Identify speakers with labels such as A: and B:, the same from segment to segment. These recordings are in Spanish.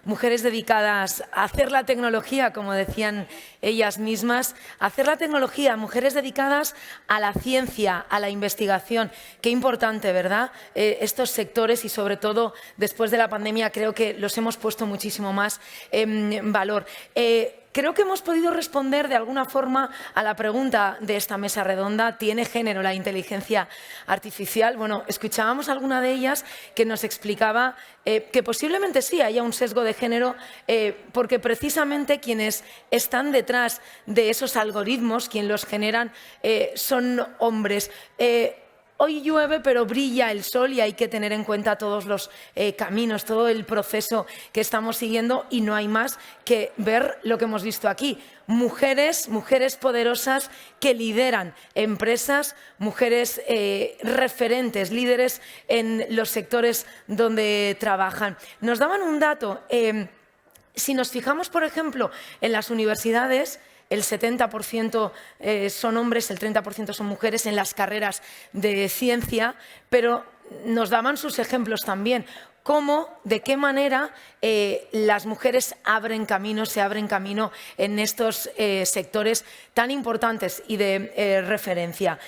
A: mujeres dedicadas a hacer la tecnología, como decían ellas mismas, a hacer la tecnología, mujeres dedicadas a la ciencia, a la investigación. Qué importante, ¿verdad? Estos sectores y sobre todo después de la pandemia creo que los hemos puesto muchísimo más en valor. Creo que hemos podido responder de alguna forma a la pregunta de esta mesa redonda, ¿tiene género la inteligencia artificial? Bueno, escuchábamos a alguna de ellas que nos explicaba que posiblemente sí haya un sesgo de género porque precisamente quienes están detrás de esos algoritmos, quienes los generan, son hombres. Hoy llueve, pero brilla el sol y hay que tener en cuenta todos los caminos, todo el proceso que estamos siguiendo y no hay más que ver lo que hemos visto aquí. Mujeres poderosas que lideran empresas, mujeres referentes, líderes en los sectores donde trabajan. Nos daban un dato. Si nos fijamos, por ejemplo, en las universidades, el 70% son hombres, el 30% son mujeres en las carreras de ciencia, pero nos daban sus ejemplos también. Cómo, de qué manera las mujeres abren camino, se abren camino en estos sectores tan importantes y de referencia.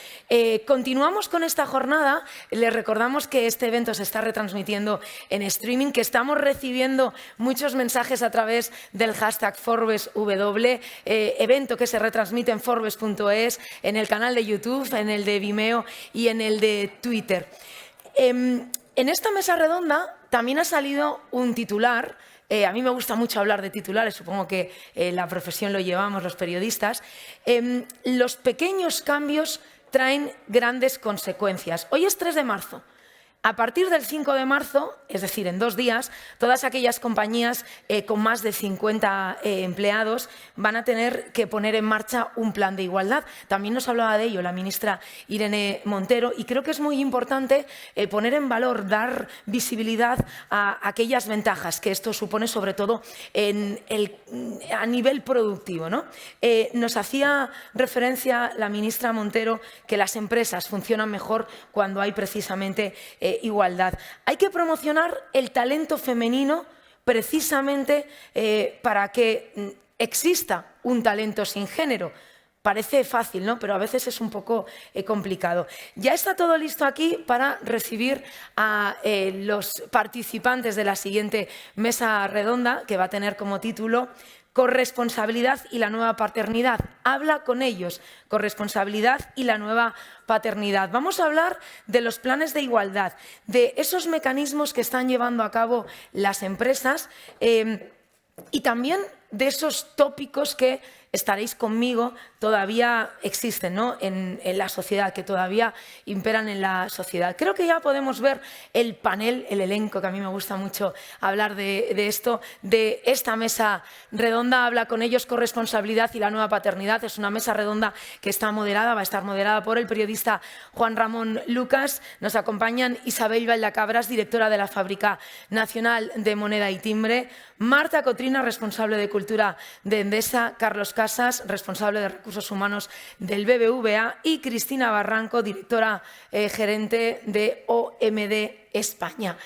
A: Continuamos con esta jornada. Les recordamos que este evento se está retransmitiendo en streaming, que estamos recibiendo muchos mensajes a través del hashtag ForbesW, evento que se retransmite en Forbes.es, en el canal de YouTube, en el de Vimeo y en el de Twitter. En esta mesa redonda también ha salido un titular. A mí me gusta mucho hablar de titulares, supongo que la profesión lo llevamos los periodistas. Los pequeños cambios traen grandes consecuencias. Hoy es 3 de marzo. A partir del 5 de marzo, es decir, en 2 días, todas aquellas compañías con más de 50 empleados van a tener que poner en marcha un plan de igualdad. También nos hablaba de ello la ministra Irene Montero y creo que es muy importante poner en valor, dar visibilidad a aquellas ventajas que esto supone, sobre todo a nivel productivo, ¿no? Nos hacía referencia la ministra Montero que las empresas funcionan mejor cuando hay precisamente igualdad. Hay que promocionar el talento femenino precisamente para que exista un talento sin género. Parece fácil, ¿no? Pero a veces es un poco complicado. Ya está todo listo aquí para recibir a los participantes de la siguiente mesa redonda, que va a tener como título Corresponsabilidad y la nueva paternidad. Habla con ellos, corresponsabilidad y la nueva paternidad. Vamos a hablar de los planes de igualdad, de esos mecanismos que están llevando a cabo las empresas y también de esos tópicos que estaréis conmigo, todavía existen, ¿no? en la sociedad, que todavía imperan en la sociedad. Creo que ya podemos ver el panel, el elenco, que a mí me gusta mucho hablar de esto, de esta mesa redonda. Habla con ellos, corresponsabilidad y la nueva paternidad. Es una mesa redonda que está moderada, va a estar moderada por el periodista Juan Ramón Lucas. Nos acompañan Isabel Valdacabras, directora de la Fábrica Nacional de Moneda y Timbre, Marta Cotrina, responsable de Cultura de Endesa, Carlos Casas, responsable de Recursos Humanos del BBVA y Cristina Barranco, directora gerente de OMD España.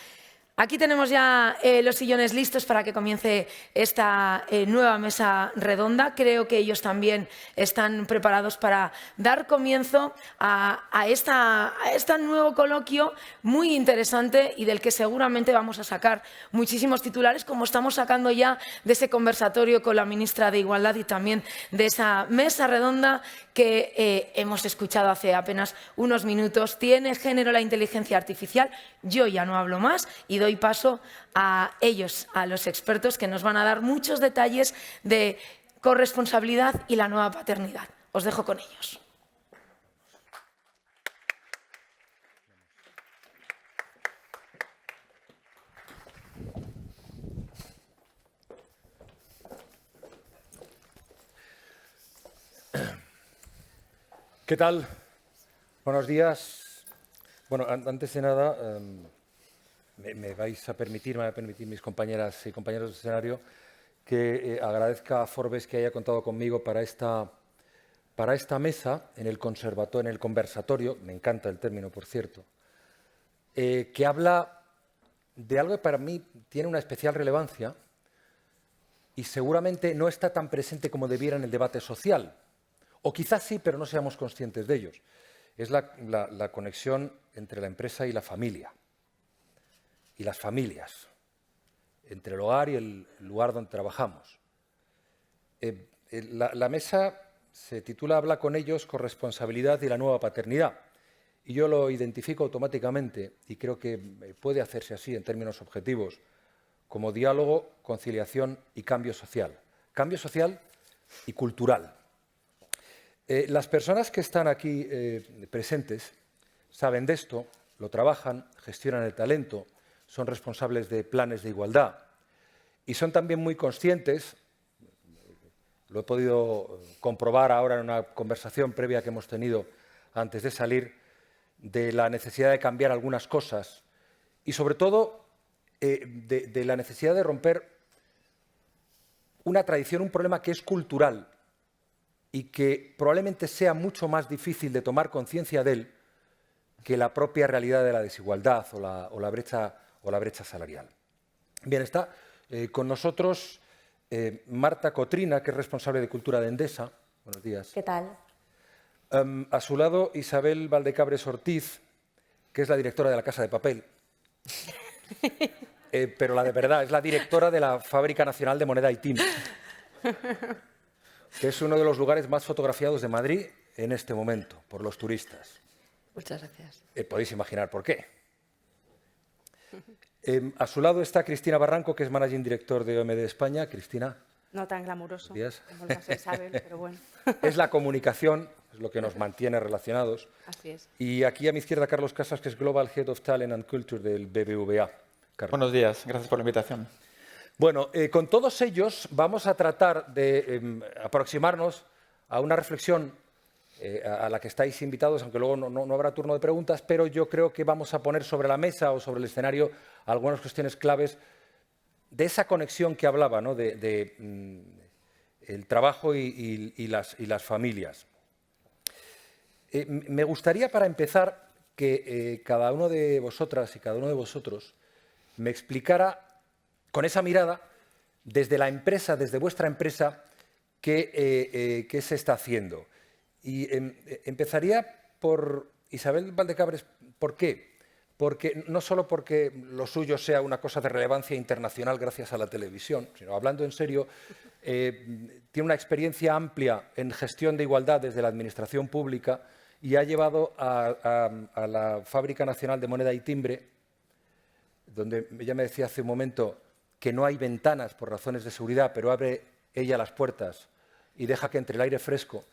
A: Aquí tenemos ya los sillones listos para que comience esta nueva mesa redonda. Creo que ellos también están preparados para dar comienzo a este nuevo coloquio muy interesante y del que seguramente vamos a sacar muchísimos titulares, como estamos sacando ya de ese conversatorio con la ministra de Igualdad y también de esa mesa redonda que hemos escuchado hace apenas unos minutos. ¿Tiene género la inteligencia artificial? Yo ya no hablo más y doy paso a ellos, a los expertos que nos van a dar muchos detalles de corresponsabilidad y la nueva paternidad. Os dejo con ellos.
B: ¿Qué tal? Buenos días. Bueno, antes de nada, me vais a permitir mis compañeras y compañeros de escenario que agradezca a Forbes que haya contado conmigo para esta mesa en el conversatorio, me encanta el término, por cierto, que habla de algo que para mí tiene una especial relevancia, y seguramente no está tan presente como debiera en el debate social. O quizás sí, pero no seamos conscientes de ellos. Es la conexión entre la empresa y la familia. Y las familias. Entre el hogar y el lugar donde trabajamos. La mesa se titula Habla con ellos, corresponsabilidad y la nueva paternidad. Y yo lo identifico automáticamente, y creo que puede hacerse así en términos objetivos, como diálogo, conciliación y cambio social. Cambio social y cultural. Las personas que están aquí presentes saben de esto, lo trabajan, gestionan el talento, son responsables de planes de igualdad y son también muy conscientes, lo he podido comprobar ahora en una conversación previa que hemos tenido antes de salir, de la necesidad de cambiar algunas cosas y sobre todo de la necesidad de romper una tradición, un problema que es cultural y que probablemente sea mucho más difícil de tomar conciencia de él que la propia realidad de la desigualdad o la brecha salarial. Bien, está con nosotros Marta Cotrina, que es responsable de Cultura de Endesa. Buenos días.
C: ¿Qué tal?
B: A su lado, Isabel Valdecabres Ortiz, que es la directora de la Casa de Papel. Pero la de verdad, es la directora de la Fábrica Nacional de Moneda y Timbre, que es uno de los lugares más fotografiados de Madrid en este momento, por los turistas.
C: Muchas gracias.
B: Podéis imaginar por qué. A su lado está Cristina Barranco, que es Managing Director de OMD España. Cristina.
D: No tan glamuroso como el Isabel, pero bueno.
B: Es la comunicación, es lo que nos mantiene relacionados.
D: Así es.
B: Y aquí a mi izquierda Carlos Casas, que es Global Head of Talent and Culture del BBVA. Carlos.
E: Buenos días, gracias por la invitación.
B: Bueno, con todos ellos vamos a tratar de aproximarnos a una reflexión a la que estáis invitados, aunque luego no habrá turno de preguntas, pero yo creo que vamos a poner sobre la mesa o sobre el escenario algunas cuestiones claves de esa conexión que hablaba, ¿no? El trabajo y las familias. Me gustaría, para empezar, que cada uno de vosotras y cada uno de vosotros me explicara con esa mirada, desde la empresa, desde vuestra empresa, qué se está haciendo. Y empezaría por Isabel Valdecabres. ¿Por qué? Porque no solo porque lo suyo sea una cosa de relevancia internacional gracias a la televisión, sino hablando en serio, tiene una experiencia amplia en gestión de igualdad desde la administración pública y ha llevado a la Fábrica Nacional de Moneda y Timbre, donde ella me decía hace un momento que no hay ventanas por razones de seguridad, pero abre ella las puertas y deja que entre el aire fresco.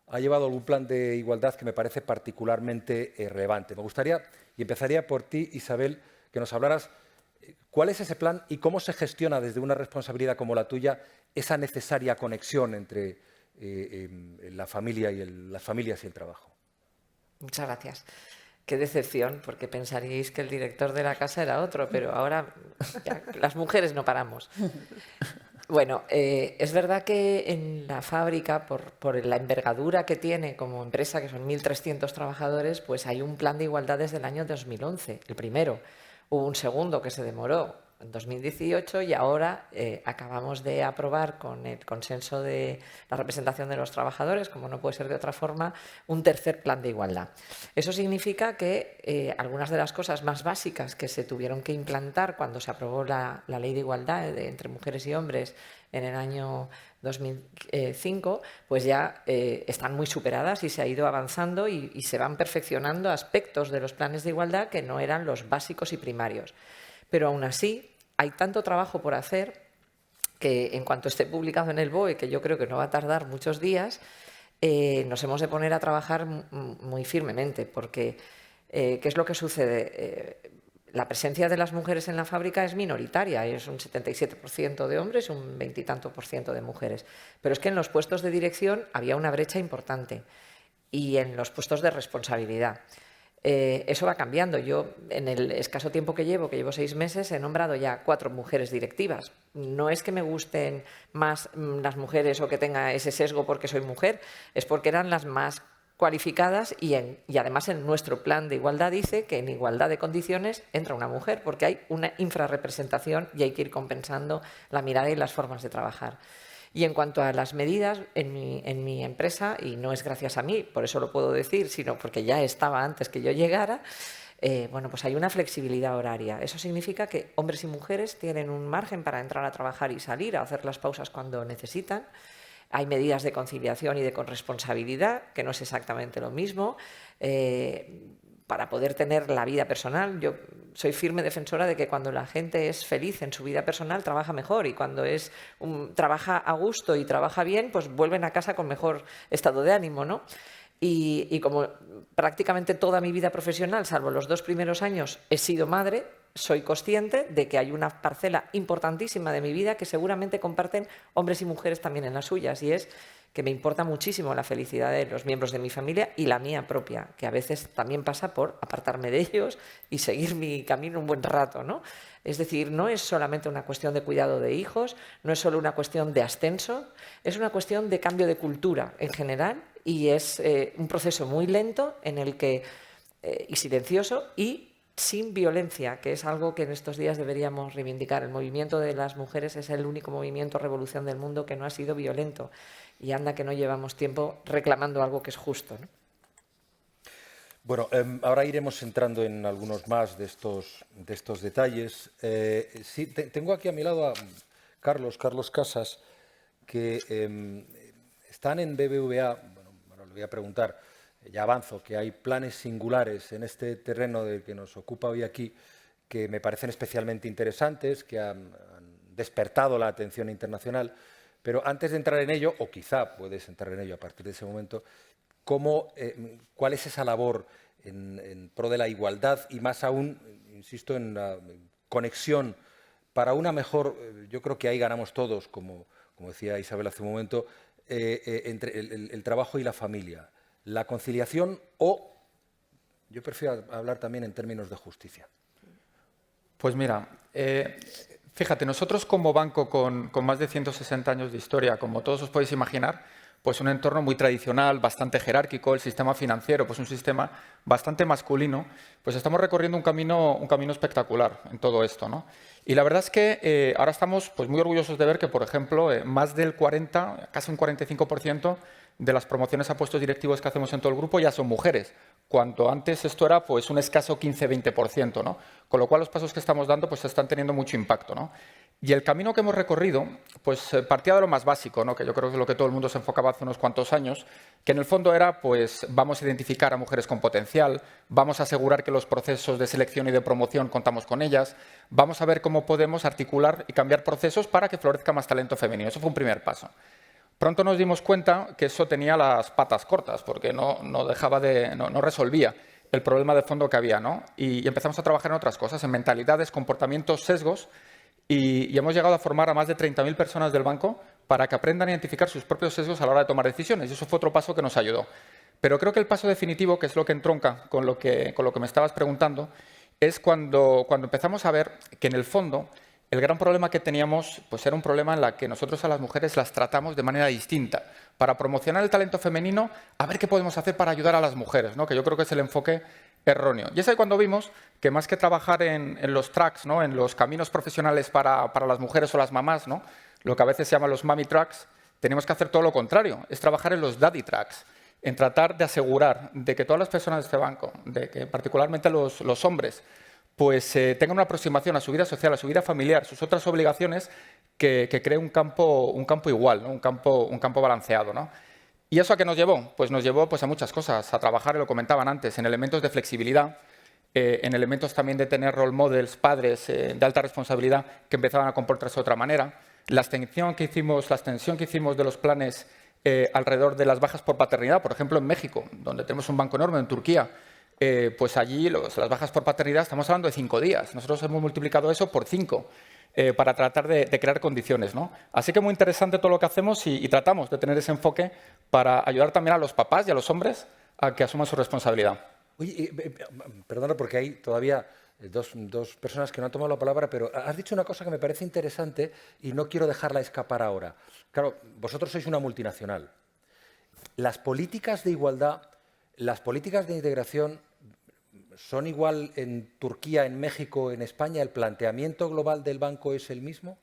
B: Ha llevado algún plan de igualdad que me parece particularmente relevante. Me gustaría, y empezaría por ti, Isabel, que nos hablaras cuál es ese plan y cómo se gestiona desde una responsabilidad como la tuya esa necesaria conexión entre la familia y las familias y el trabajo.
C: Muchas gracias. Qué decepción, porque pensaríais que el director de la casa era otro, pero ahora ya, las mujeres no paramos. Bueno, es verdad que en la fábrica, por la envergadura que tiene como empresa, que son 1.300 trabajadores, pues hay un plan de igualdad desde el año 2011, el primero. Hubo un segundo que se demoró en 2018 y ahora acabamos de aprobar con el consenso de la representación de los trabajadores, como no puede ser de otra forma, un tercer plan de igualdad. Eso significa que algunas de las cosas más básicas que se tuvieron que implantar cuando se aprobó la Ley de Igualdad entre mujeres y hombres en el año 2005, pues ya están muy superadas y se ha ido avanzando y se van perfeccionando aspectos de los planes de igualdad que no eran los básicos y primarios. Pero aún así hay tanto trabajo por hacer que en cuanto esté publicado en el BOE, que yo creo que no va a tardar muchos días, nos hemos de poner a trabajar muy firmemente, porque ¿qué es lo que sucede? La presencia de las mujeres en la fábrica es minoritaria, es un 77% de hombres y un 20 y tanto por ciento de mujeres. Pero es que en los puestos de dirección había una brecha importante y en los puestos de responsabilidad. Eso va cambiando. Yo, en el escaso tiempo que llevo 6 meses, he nombrado ya 4 mujeres directivas. No es que me gusten más las mujeres o que tenga ese sesgo porque soy mujer, es porque eran las más cualificadas y además en nuestro plan de igualdad dice que en igualdad de condiciones entra una mujer porque hay una infrarrepresentación y hay que ir compensando la mirada y las formas de trabajar. Y en cuanto a las medidas, en mi empresa, y no es gracias a mí, por eso lo puedo decir, sino porque ya estaba antes que yo llegara, bueno, pues hay una flexibilidad horaria. Eso significa que hombres y mujeres tienen un margen para entrar a trabajar y salir, a hacer las pausas cuando necesitan. Hay medidas de conciliación y de corresponsabilidad, que no es exactamente lo mismo, para poder tener la vida personal. Yo soy firme defensora de que cuando la gente es feliz en su vida personal trabaja mejor y cuando trabaja a gusto y trabaja bien, pues vuelven a casa con mejor estado de ánimo, ¿no? Y como prácticamente toda mi vida profesional, salvo los 2 primeros años, he sido madre, soy consciente de que hay una parcela importantísima de mi vida que seguramente comparten hombres y mujeres también en las suyas, y es que me importa muchísimo la felicidad de los miembros de mi familia y la mía propia, que a veces también pasa por apartarme de ellos y seguir mi camino un buen rato, ¿no? Es decir, no es solamente una cuestión de cuidado de hijos, no es solo una cuestión de ascenso, es una cuestión de cambio de cultura en general y es un proceso muy lento en el que, y silencioso y sin violencia, que es algo que en estos días deberíamos reivindicar. El movimiento de las mujeres es el único movimiento revolución del mundo que no ha sido violento. Y anda que no llevamos tiempo reclamando algo que es justo, ¿no?
B: Bueno, ahora iremos entrando en algunos más de estos detalles. Sí, tengo aquí a mi lado a Carlos Casas, que están en BBVA. Bueno, le voy a preguntar, ya avanzo, que hay planes singulares en este terreno del que nos ocupa hoy aquí, que me parecen especialmente interesantes, que han despertado la atención internacional. Pero antes de entrar en ello, o quizá puedes entrar en ello a partir de ese momento, ¿cuál es esa labor en pro de la igualdad y más aún, insisto, en la conexión para una mejor, yo creo que ahí ganamos todos, como decía Isabel hace un momento, entre el trabajo y la familia, la conciliación o, yo prefiero hablar también en términos de justicia?
E: Pues mira, fíjate, nosotros como banco con más de 160 años de historia, como todos os podéis imaginar, pues un entorno muy tradicional, bastante jerárquico, el sistema financiero, pues un sistema bastante masculino, pues estamos recorriendo un camino espectacular en todo esto, ¿no? Y la verdad es que ahora estamos pues muy orgullosos de ver que, por ejemplo, más del 40, casi un 45% de las promociones a puestos directivos que hacemos en todo el grupo ya son mujeres, cuando antes esto era pues un escaso 15-20%, ¿no? Con lo cual los pasos que estamos dando pues están teniendo mucho impacto, ¿no? Y el camino que hemos recorrido pues partía de lo más básico, ¿no? Que yo creo que es lo que todo el mundo se enfocaba hace unos cuantos años, que en el fondo era pues vamos a identificar a mujeres con potencial, vamos a asegurar que los procesos de selección y de promoción contamos con ellas, vamos a ver cómo podemos articular y cambiar procesos para que florezca más talento femenino. Eso fue un primer paso. Pronto nos dimos cuenta que eso tenía las patas cortas, porque no resolvía el problema de fondo que había, ¿no? Y empezamos a trabajar en otras cosas, en mentalidades, comportamientos, sesgos, y hemos llegado a formar a más de 30.000 personas del banco para que aprendan a identificar sus propios sesgos a la hora de tomar decisiones. Y eso fue otro paso que nos ayudó. Pero creo que el paso definitivo, que es lo que entronca con lo que me estabas preguntando, es cuando empezamos a ver que en el fondo el gran problema que teníamos pues era un problema en el que nosotros a las mujeres las tratamos de manera distinta. Para promocionar el talento femenino, a ver qué podemos hacer para ayudar a las mujeres, ¿no? Que yo creo que es el enfoque erróneo. Y es ahí cuando vimos que más que trabajar en los tracks, ¿no? En los caminos profesionales para las mujeres o las mamás, ¿no? Lo que a veces se llama los mommy tracks, tenemos que hacer todo lo contrario, es trabajar en los daddy tracks, en tratar de asegurar de que todas las personas de este banco, de que particularmente los hombres, pues tengan una aproximación a su vida social, a su vida familiar, sus otras obligaciones, que cree un campo igual, ¿no? un campo balanceado, ¿no? ¿Y eso a qué nos llevó? Pues nos llevó pues, a muchas cosas, a trabajar, lo comentaban antes, en elementos de flexibilidad, en elementos también de tener role models, padres de alta responsabilidad que empezaban a comportarse de otra manera, la extensión que hicimos de los planes alrededor de las bajas por paternidad, por ejemplo en México, donde tenemos un banco enorme, en Turquía, pues allí las bajas por paternidad estamos hablando de 5 días. Nosotros hemos multiplicado eso por 5 para tratar de crear condiciones, ¿no? Así que muy interesante todo lo que hacemos y tratamos de tener ese enfoque para ayudar también a los papás y a los hombres a que asuman su responsabilidad.
B: Oye, perdona porque hay todavía dos personas que no han tomado la palabra, pero has dicho una cosa que me parece interesante y no quiero dejarla escapar ahora. Claro, vosotros sois una multinacional. Las políticas de igualdad ¿Las políticas de integración son igual en Turquía, en México, en España? ¿El planteamiento global del banco es el mismo?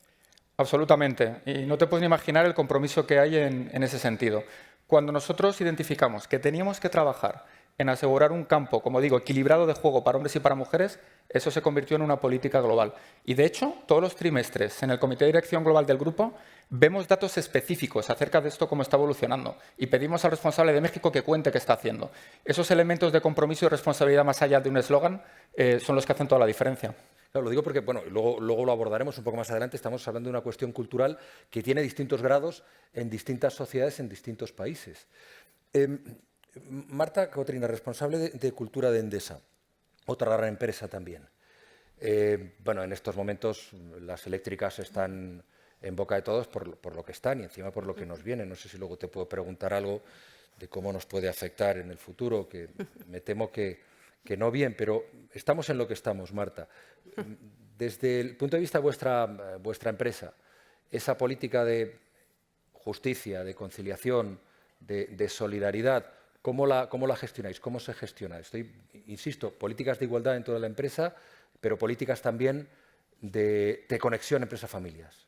E: Absolutamente. Y no te puedes ni imaginar el compromiso que hay en ese sentido. Cuando nosotros identificamos que teníamos que trabajar en asegurar un campo, como digo, equilibrado de juego para hombres y para mujeres, eso se convirtió en una política global. Y de hecho, todos los trimestres en el Comité de Dirección Global del Grupo vemos datos específicos acerca de esto, cómo está evolucionando. Y pedimos al responsable de México que cuente qué está haciendo. Esos elementos de compromiso y responsabilidad más allá de un eslogan son los que hacen toda la diferencia.
B: Claro, lo digo porque, bueno, luego lo abordaremos un poco más adelante. Estamos hablando de una cuestión cultural que tiene distintos grados en distintas sociedades, en distintos países. Marta Cotrina, responsable de cultura de Endesa, otra gran empresa también. Bueno, en estos momentos las eléctricas están en boca de todos por lo que están y encima por lo que nos viene. No sé si luego te puedo preguntar algo de cómo nos puede afectar en el futuro, que me temo que no bien, pero estamos en lo que estamos, Marta. Desde el punto de vista de vuestra empresa, esa política de justicia, de conciliación, de solidaridad, ¿cómo la gestionáis? ¿Cómo se gestiona? Insisto, políticas de igualdad en toda la empresa, pero políticas también de conexión empresa-familias.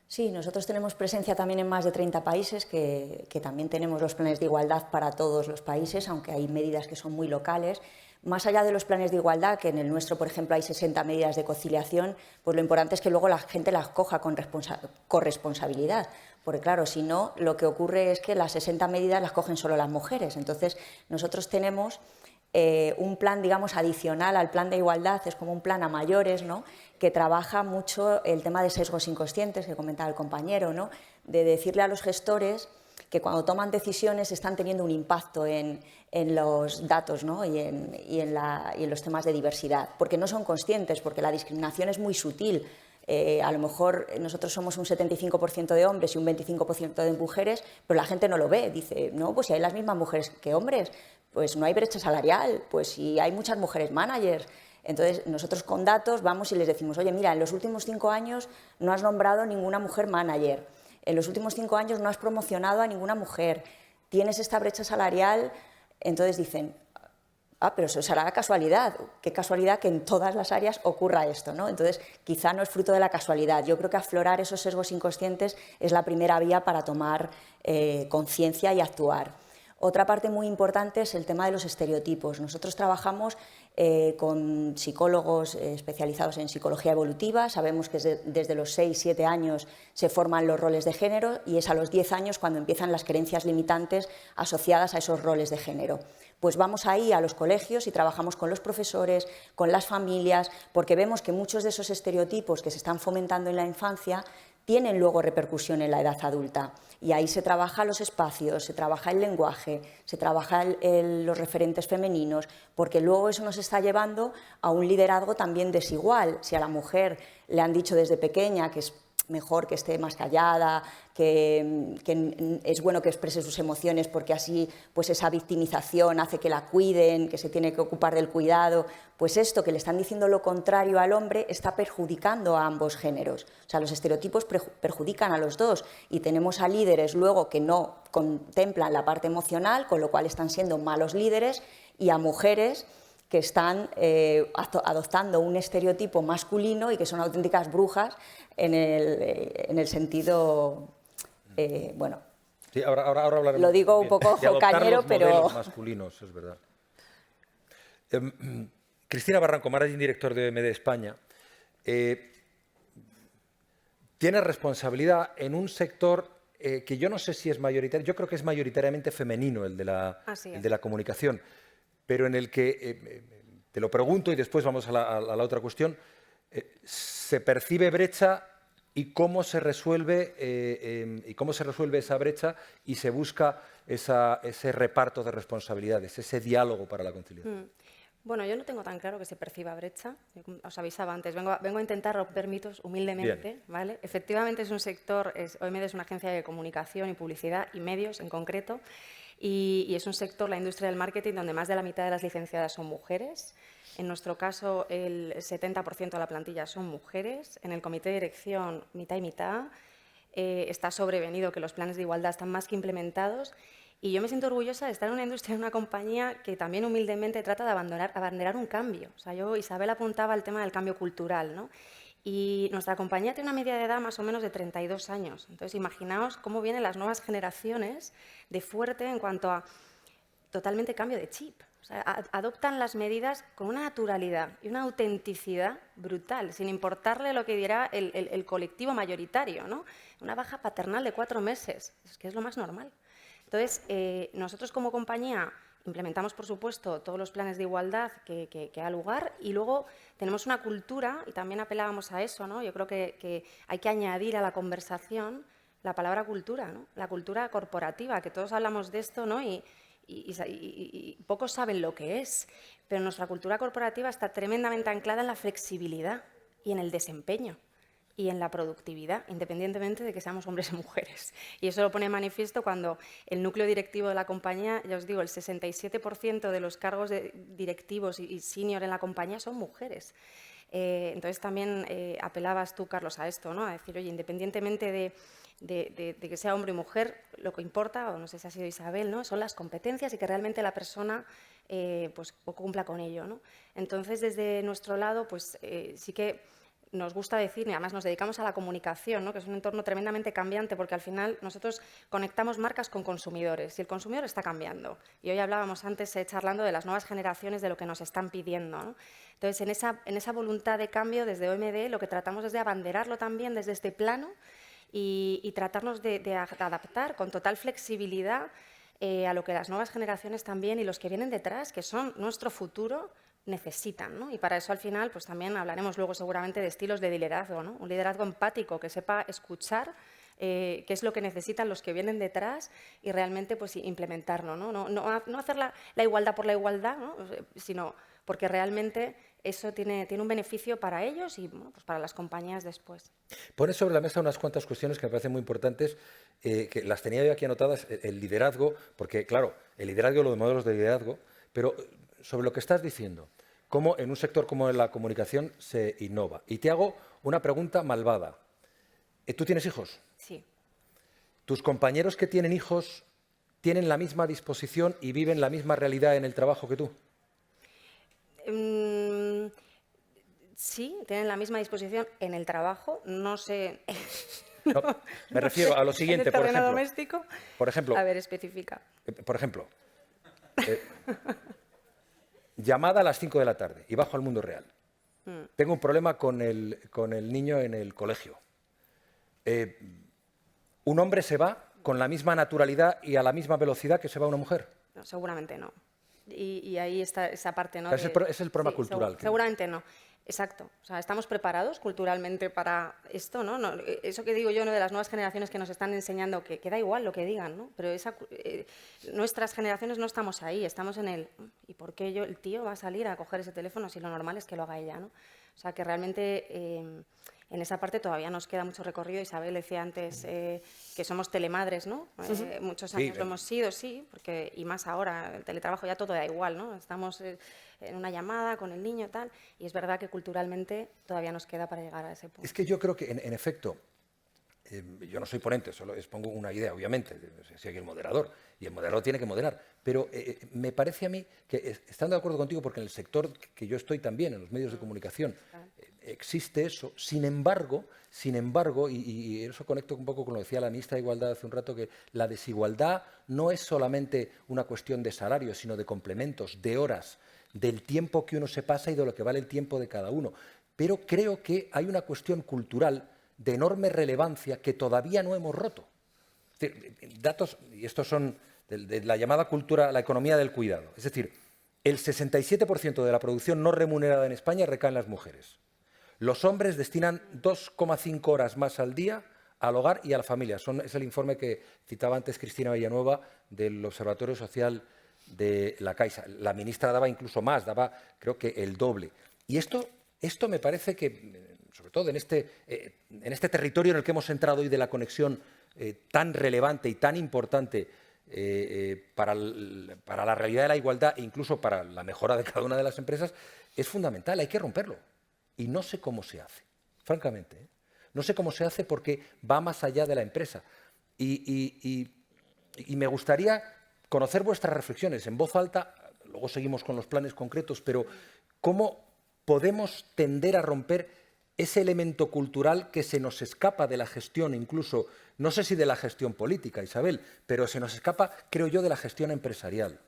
F: Sí, nosotros tenemos presencia también en más de 30 países, que también tenemos los planes de igualdad para todos los países, aunque hay medidas que son muy locales. Más allá de los planes de igualdad, que en el nuestro, por ejemplo, hay 60 medidas de conciliación, pues lo importante es que luego la gente las coja con corresponsabilidad. Porque claro, si no, lo que ocurre es que las 60 medidas las cogen solo las mujeres. Entonces, nosotros tenemos un plan, digamos, adicional al plan de igualdad, es como un plan a mayores, ¿no?, que trabaja mucho el tema de sesgos inconscientes, que comentaba el compañero, ¿no?, de decirle a los gestores que cuando toman decisiones están teniendo un impacto en los datos, ¿no?, y en los temas de diversidad, porque no son conscientes, porque la discriminación es muy sutil. A lo mejor nosotros somos un 75% de hombres y un 25% de mujeres, pero la gente no lo ve. Dice, no, pues si hay las mismas mujeres que hombres, pues no hay brecha salarial, pues si hay muchas mujeres managers. Entonces, nosotros con datos vamos y les decimos, oye, mira, en los últimos 5 años no has nombrado ninguna mujer manager, en los últimos 5 años no has promocionado a ninguna mujer, tienes esta brecha salarial. Entonces dicen, pero eso será casualidad. Qué casualidad que en todas las áreas ocurra esto, ¿no? Entonces, quizá no es fruto de la casualidad. Yo creo que aflorar esos sesgos inconscientes es la primera vía para tomar conciencia y actuar. Otra parte muy importante es el tema de los estereotipos. Nosotros trabajamos con psicólogos especializados en psicología evolutiva. Sabemos que desde los 6-7 años se forman los roles de género y es a los 10 años cuando empiezan las creencias limitantes asociadas a esos roles de género. Pues vamos ahí a los colegios y trabajamos con los profesores, con las familias, porque vemos que muchos de esos estereotipos que se están fomentando en la infancia tienen luego repercusión en la edad adulta. Y ahí se trabaja los espacios, se trabaja el lenguaje, se trabaja los referentes femeninos, porque luego eso nos está llevando a un liderazgo también desigual. Si a la mujer le han dicho desde pequeña que es mejor que esté más callada, que es bueno que exprese sus emociones porque así pues esa victimización hace que la cuiden, que se tiene que ocupar del cuidado, pues esto que le están diciendo lo contrario al hombre está perjudicando a ambos géneros. O sea, los estereotipos perjudican a los dos y tenemos a líderes luego que no contemplan la parte emocional, con lo cual están siendo malos líderes, y a mujeres que están adoptando un estereotipo masculino y que son auténticas brujas en el sentido, bueno,
B: sí, ahora hablaremos,
F: lo digo un poco cañero, pero...
B: Los masculinos, es verdad. Cristina Barranco, Managing Director de OMD España, tiene responsabilidad en un sector que yo no sé si es mayoritario, yo creo que es mayoritariamente femenino, el de la comunicación, pero en el que, te lo pregunto y después vamos a la otra cuestión, ¿se percibe brecha y cómo se resuelve esa brecha y se busca ese reparto de responsabilidades, ese diálogo para la conciliación?
D: Bueno, yo no tengo tan claro que se perciba brecha. Os avisaba antes, vengo a intentar romper mitos humildemente, ¿vale? Efectivamente es un sector, OMD es una agencia de comunicación y publicidad y medios en concreto, y es un sector, la industria del marketing, donde más de la mitad de las licenciadas son mujeres. En nuestro caso, el 70% de la plantilla son mujeres. En el comité de dirección, mitad y mitad. Está sobrevenido que los planes de igualdad están más que implementados. Y yo me siento orgullosa de estar en una industria, en una compañía que también humildemente trata de abanderar un cambio. O sea, Isabel apuntaba al tema del cambio cultural, ¿no? Y nuestra compañía tiene una media de edad más o menos de 32 años. Entonces, imaginaos cómo vienen las nuevas generaciones de fuerte en cuanto a totalmente cambio de chip. O sea, adoptan las medidas con una naturalidad y una autenticidad brutal, sin importarle lo que dirá el colectivo mayoritario, ¿no? Una baja paternal de 4 meses, es que es lo más normal. Entonces, nosotros como compañía implementamos, por supuesto, todos los planes de igualdad que da lugar y luego tenemos una cultura, y también apelábamos a eso, ¿no? Yo creo que hay que añadir a la conversación la palabra cultura, ¿no? La cultura corporativa, que todos hablamos de esto, ¿no? Y pocos saben lo que es, pero nuestra cultura corporativa está tremendamente anclada en la flexibilidad y en el desempeño y en la productividad, independientemente de que seamos hombres o mujeres. Y eso lo pone de manifiesto cuando el núcleo directivo de la compañía, ya os digo, el 67% de los cargos directivos y senior en la compañía son mujeres. Entonces también apelabas tú, Carlos, a esto, ¿no? A decir, oye, independientemente de que sea hombre o mujer, lo que importa, o no sé si ha sido Isabel, ¿no? Son las competencias y que realmente la persona pues cumpla con ello, ¿no? Entonces, desde nuestro lado, pues sí que nos gusta decir, y además nos dedicamos a la comunicación, ¿no? Que es un entorno tremendamente cambiante, porque al final nosotros conectamos marcas con consumidores y el consumidor está cambiando. Y hoy hablábamos antes, charlando de las nuevas generaciones, de lo que nos están pidiendo, ¿no? Entonces, en esa voluntad de cambio, desde OMD, lo que tratamos es de abanderarlo también desde este plano y tratarnos de adaptar con total flexibilidad a lo que las nuevas generaciones también y los que vienen detrás, que son nuestro futuro, necesitan, ¿no? Y para eso al final pues también hablaremos luego seguramente de estilos de liderazgo, ¿no? Un liderazgo empático que sepa escuchar qué es lo que necesitan los que vienen detrás y realmente pues implementarlo, ¿no? No hacer la igualdad por la igualdad, ¿no? Sino porque realmente eso tiene un beneficio para ellos y bueno, pues para las compañías después.
B: Pones sobre la mesa unas cuantas cuestiones que me parecen muy importantes, que las tenía yo aquí anotadas, el liderazgo, porque claro, el liderazgo, los modelos de liderazgo, pero sobre lo que estás diciendo, cómo en un sector como la comunicación se innova. Y te hago una pregunta malvada. ¿Tú tienes hijos?
D: Sí.
B: ¿Tus compañeros que tienen hijos tienen la misma disposición y viven la misma realidad en el trabajo que tú?
D: Sí, tienen la misma disposición en el trabajo, no sé...
B: No, me refiero a lo siguiente, por ejemplo.
D: Doméstico.
B: Por ejemplo.
D: A ver, especifica.
B: Por ejemplo, llamada a las 5 de la tarde y bajo al mundo real. Tengo un problema con el niño en el colegio. ¿Un hombre se va con la misma naturalidad y a la misma velocidad que se va una mujer?
D: No, seguramente no. Y ahí está esa parte, ¿no?
B: Es el problema cultural.
D: Seguramente no. Exacto. O sea, estamos preparados culturalmente para esto, ¿no? Eso que digo yo, ¿no? De las nuevas generaciones que nos están enseñando que da igual lo que digan, ¿no? Pero nuestras generaciones no estamos ahí, estamos en el ¿y por qué el tío va a salir a coger ese teléfono si lo normal es que lo haga ella, ¿no? O sea, que realmente en esa parte todavía nos queda mucho recorrido. Isabel decía antes que somos telemadres, ¿no? Muchos años lo hemos sido, sí, porque, y más ahora, el teletrabajo ya todo da igual, ¿no? Estamos en una llamada con el niño y tal, y es verdad que culturalmente todavía nos queda para llegar a ese punto.
B: Es que yo creo que, en efecto, yo no soy ponente, solo expongo una idea, obviamente, soy aquí el moderador, y el moderador tiene que moderar, pero me parece a mí que, estando de acuerdo contigo, porque en el sector que yo estoy también, en los medios de comunicación, existe eso. Sin embargo, y eso conecto un poco con lo que decía la ministra de Igualdad hace un rato, que la desigualdad no es solamente una cuestión de salario, sino de complementos, de horas, del tiempo que uno se pasa y de lo que vale el tiempo de cada uno. Pero creo que hay una cuestión cultural de enorme relevancia que todavía no hemos roto. Es decir, datos, y estos son de la llamada cultura, la economía del cuidado. Es decir, el 67% de la producción no remunerada en España recae en las mujeres. Los hombres destinan 2,5 horas más al día al hogar y a la familia. Es el informe que citaba antes Cristina Villanueva del Observatorio Social de la Caixa. La ministra daba incluso más, daba creo que el doble. Y esto me parece que, sobre todo en este territorio en el que hemos entrado hoy de la conexión tan relevante y tan importante para la realidad de la igualdad e incluso para la mejora de cada una de las empresas, es fundamental, hay que romperlo. Y no sé cómo se hace, francamente. No sé cómo se hace porque va más allá de la empresa. Y me gustaría conocer vuestras reflexiones en voz alta, luego seguimos con los planes concretos, pero ¿cómo podemos tender a romper ese elemento cultural que se nos escapa de la gestión, incluso, no sé si de la gestión política, Isabel, pero se nos escapa, creo yo, de la gestión empresarial?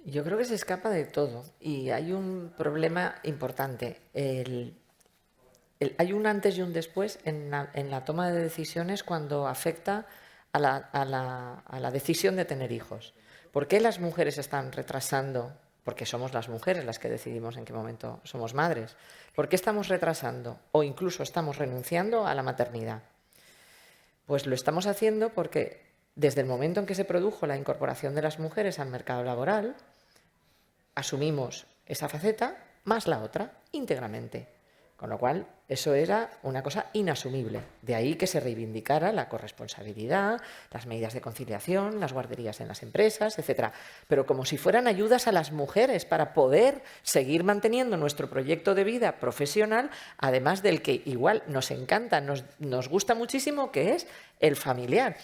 C: Yo creo que se escapa de todo y hay un problema importante. Hay un antes y un después en la toma de decisiones cuando afecta a la decisión de tener hijos. ¿Por qué las mujeres están retrasando? Porque somos las mujeres las que decidimos en qué momento somos madres. ¿Por qué estamos retrasando o incluso estamos renunciando a la maternidad? Pues lo estamos haciendo porque desde el momento en que se produjo la incorporación de las mujeres al mercado laboral, asumimos esa faceta más la otra íntegramente. Con lo cual, eso era una cosa inasumible. De ahí que se reivindicara la corresponsabilidad, las medidas de conciliación, las guarderías en las empresas, etc. Pero como si fueran ayudas a las mujeres para poder seguir manteniendo nuestro proyecto de vida profesional, además del que igual nos encanta, nos gusta muchísimo, que es el familiar.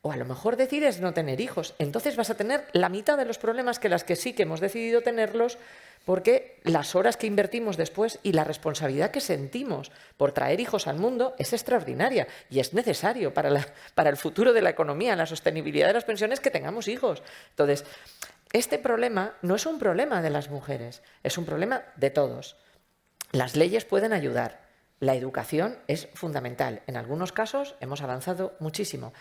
C: O a lo mejor decides no tener hijos. Entonces vas a tener la mitad de los problemas que las que sí que hemos decidido tenerlos, porque las horas que invertimos después y la responsabilidad que sentimos por traer hijos al mundo es extraordinaria y es necesario para el futuro de la economía, la sostenibilidad de las pensiones, que tengamos hijos. Entonces, este problema no es un problema de las mujeres, es un problema de todos. Las leyes pueden ayudar, la educación es fundamental. En algunos casos hemos avanzado muchísimo.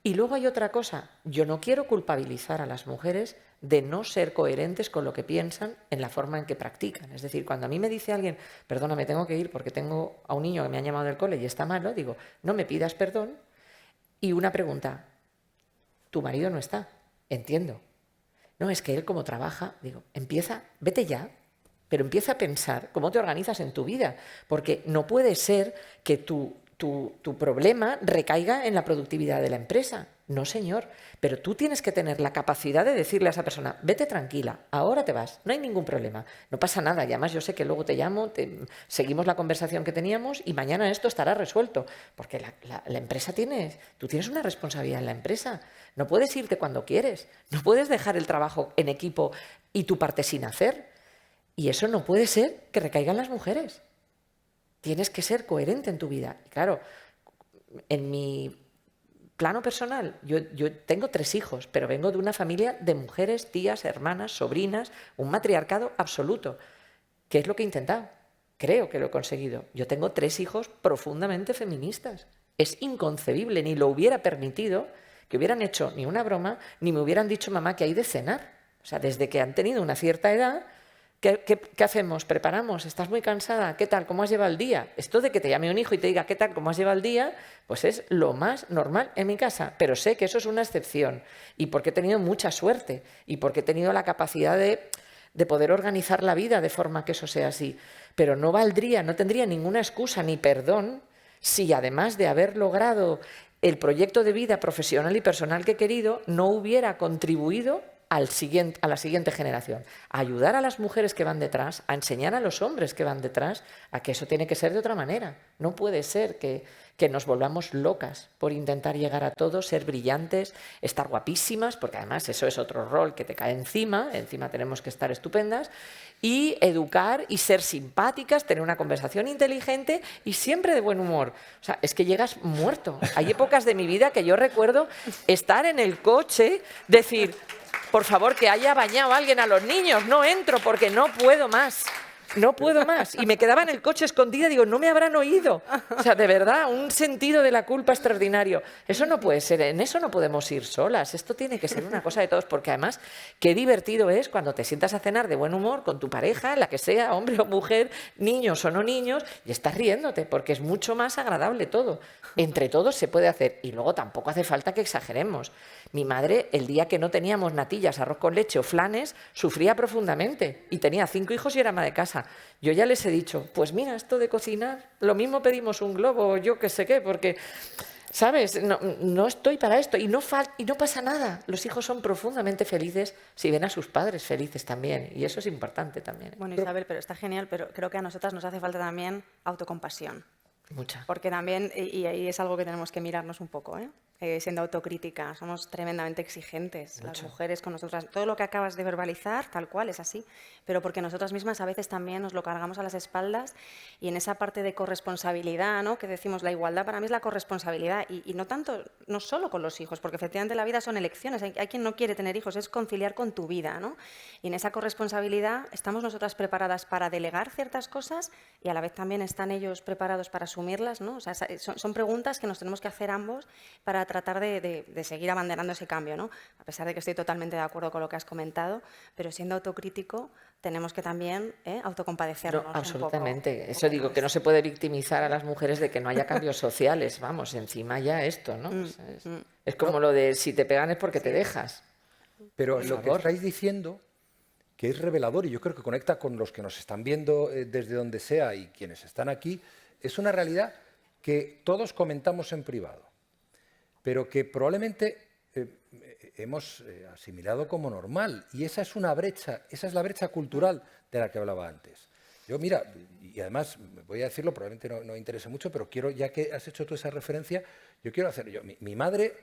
C: Y luego hay otra cosa, yo no quiero culpabilizar a las mujeres de no ser coherentes con lo que piensan en la forma en que practican. Es decir, cuando a mí me dice alguien, perdona, me tengo que ir porque tengo a un niño que me ha llamado del cole y está malo, digo, no me pidas perdón. Y una pregunta, ¿tu marido no está? Entiendo. No, es que él como trabaja, digo, vete ya, pero empieza a pensar cómo te organizas en tu vida, porque no puede ser que tu problema recaiga en la productividad de la empresa. No, señor, pero tú tienes que tener la capacidad de decirle a esa persona, vete tranquila, ahora te vas, no hay ningún problema, no pasa nada, y además yo sé que luego te llamo, seguimos la conversación que teníamos y mañana esto estará resuelto, porque la empresa tú tienes una responsabilidad en la empresa, no puedes irte cuando quieres, no puedes dejar el trabajo en equipo y tu parte sin hacer, y eso no puede ser que recaiga en las mujeres. Tienes que ser coherente en tu vida. Y claro, en mi plano personal, yo tengo 3 hijos, pero vengo de una familia de mujeres, tías, hermanas, sobrinas, un matriarcado absoluto. ¿Qué es lo que he intentado? Creo que lo he conseguido. Yo tengo 3 hijos profundamente feministas. Es inconcebible, ni lo hubiera permitido que hubieran hecho ni una broma, ni me hubieran dicho, mamá, que hay de cenar. O sea, desde que han tenido una cierta edad, ¿qué hacemos? ¿Preparamos? ¿Estás muy cansada? ¿Qué tal? ¿Cómo has llevado el día? Esto de que te llame un hijo y te diga ¿qué tal? ¿Cómo has llevado el día? Pues es lo más normal en mi casa. Pero sé que eso es una excepción. Y porque he tenido mucha suerte. Y porque he tenido la capacidad de poder organizar la vida de forma que eso sea así. Pero no tendría ninguna excusa ni perdón si además de haber logrado el proyecto de vida profesional y personal que he querido, no hubiera contribuido a la siguiente generación, a ayudar a las mujeres que van detrás, a enseñar a los hombres que van detrás a que eso tiene que ser de otra manera. No puede ser que nos volvamos locas por intentar llegar a todo, ser brillantes, estar guapísimas, porque además eso es otro rol que te cae encima tenemos que estar estupendas, y educar y ser simpáticas, tener una conversación inteligente y siempre de buen humor. O sea, es que llegas muerto. Hay épocas de mi vida que yo recuerdo estar en el coche, decir, por favor, que haya bañado alguien a los niños, no entro porque no puedo más. No puedo más. Y me quedaba en el coche escondida, digo, no me habrán oído. O sea, de verdad, un sentido de la culpa extraordinario. Eso no puede ser, en eso no podemos ir solas. Esto tiene que ser una cosa de todos, porque además, qué divertido es cuando te sientas a cenar de buen humor con tu pareja, la que sea, hombre o mujer, niños o no niños, y estás riéndote, porque es mucho más agradable todo. Entre todos se puede hacer. Y luego tampoco hace falta que exageremos. Mi madre, el día que no teníamos natillas, arroz con leche o flanes, sufría profundamente. Y tenía 5 hijos y era ama de casa. Yo ya les he dicho, pues mira, esto de cocinar, lo mismo pedimos un globo o yo qué sé qué, porque, ¿sabes? No estoy para esto y no pasa nada. Los hijos son profundamente felices si ven a sus padres felices también, y eso es importante también.
D: Bueno, Isabel, pero está genial, pero creo que a nosotras nos hace falta también autocompasión.
C: Mucha.
D: Porque también, y ahí es algo que tenemos que mirarnos un poco, siendo autocrítica, somos tremendamente exigentes, las mujeres con nosotras. Todo lo que acabas de verbalizar, tal cual, es así, pero porque nosotras mismas a veces también nos lo cargamos a las espaldas y en esa parte de corresponsabilidad, ¿no?, que decimos, la igualdad para mí es la corresponsabilidad y no tanto, no solo con los hijos, porque efectivamente la vida son elecciones, hay quien no quiere tener hijos, es conciliar con tu vida, ¿no? Y en esa corresponsabilidad estamos nosotras preparadas para delegar ciertas cosas y a la vez también están ellos preparados para asumirlas, ¿no? O sea, son preguntas que nos tenemos que hacer ambos para tratar de seguir abanderando ese cambio, ¿no? A pesar de que estoy totalmente de acuerdo con lo que has comentado, pero siendo autocrítico tenemos que también autocompadecernos.
C: No, absolutamente. Eso digo, que no se puede victimizar a las mujeres de que no haya cambios sociales. Vamos, encima ya esto, ¿no? Es como lo de si te pegan es porque te dejas.
B: Pero lo que estáis diciendo, que es revelador y yo creo que conecta con los que nos están viendo desde donde sea y quienes están aquí, es una realidad que todos comentamos en privado, pero que probablemente hemos asimilado como normal. Y esa es una brecha, esa es la brecha cultural de la que hablaba antes. Yo, mira, y además voy a decirlo, probablemente no interese mucho, pero quiero, ya que has hecho tú esa referencia, yo quiero hacer, mi madre,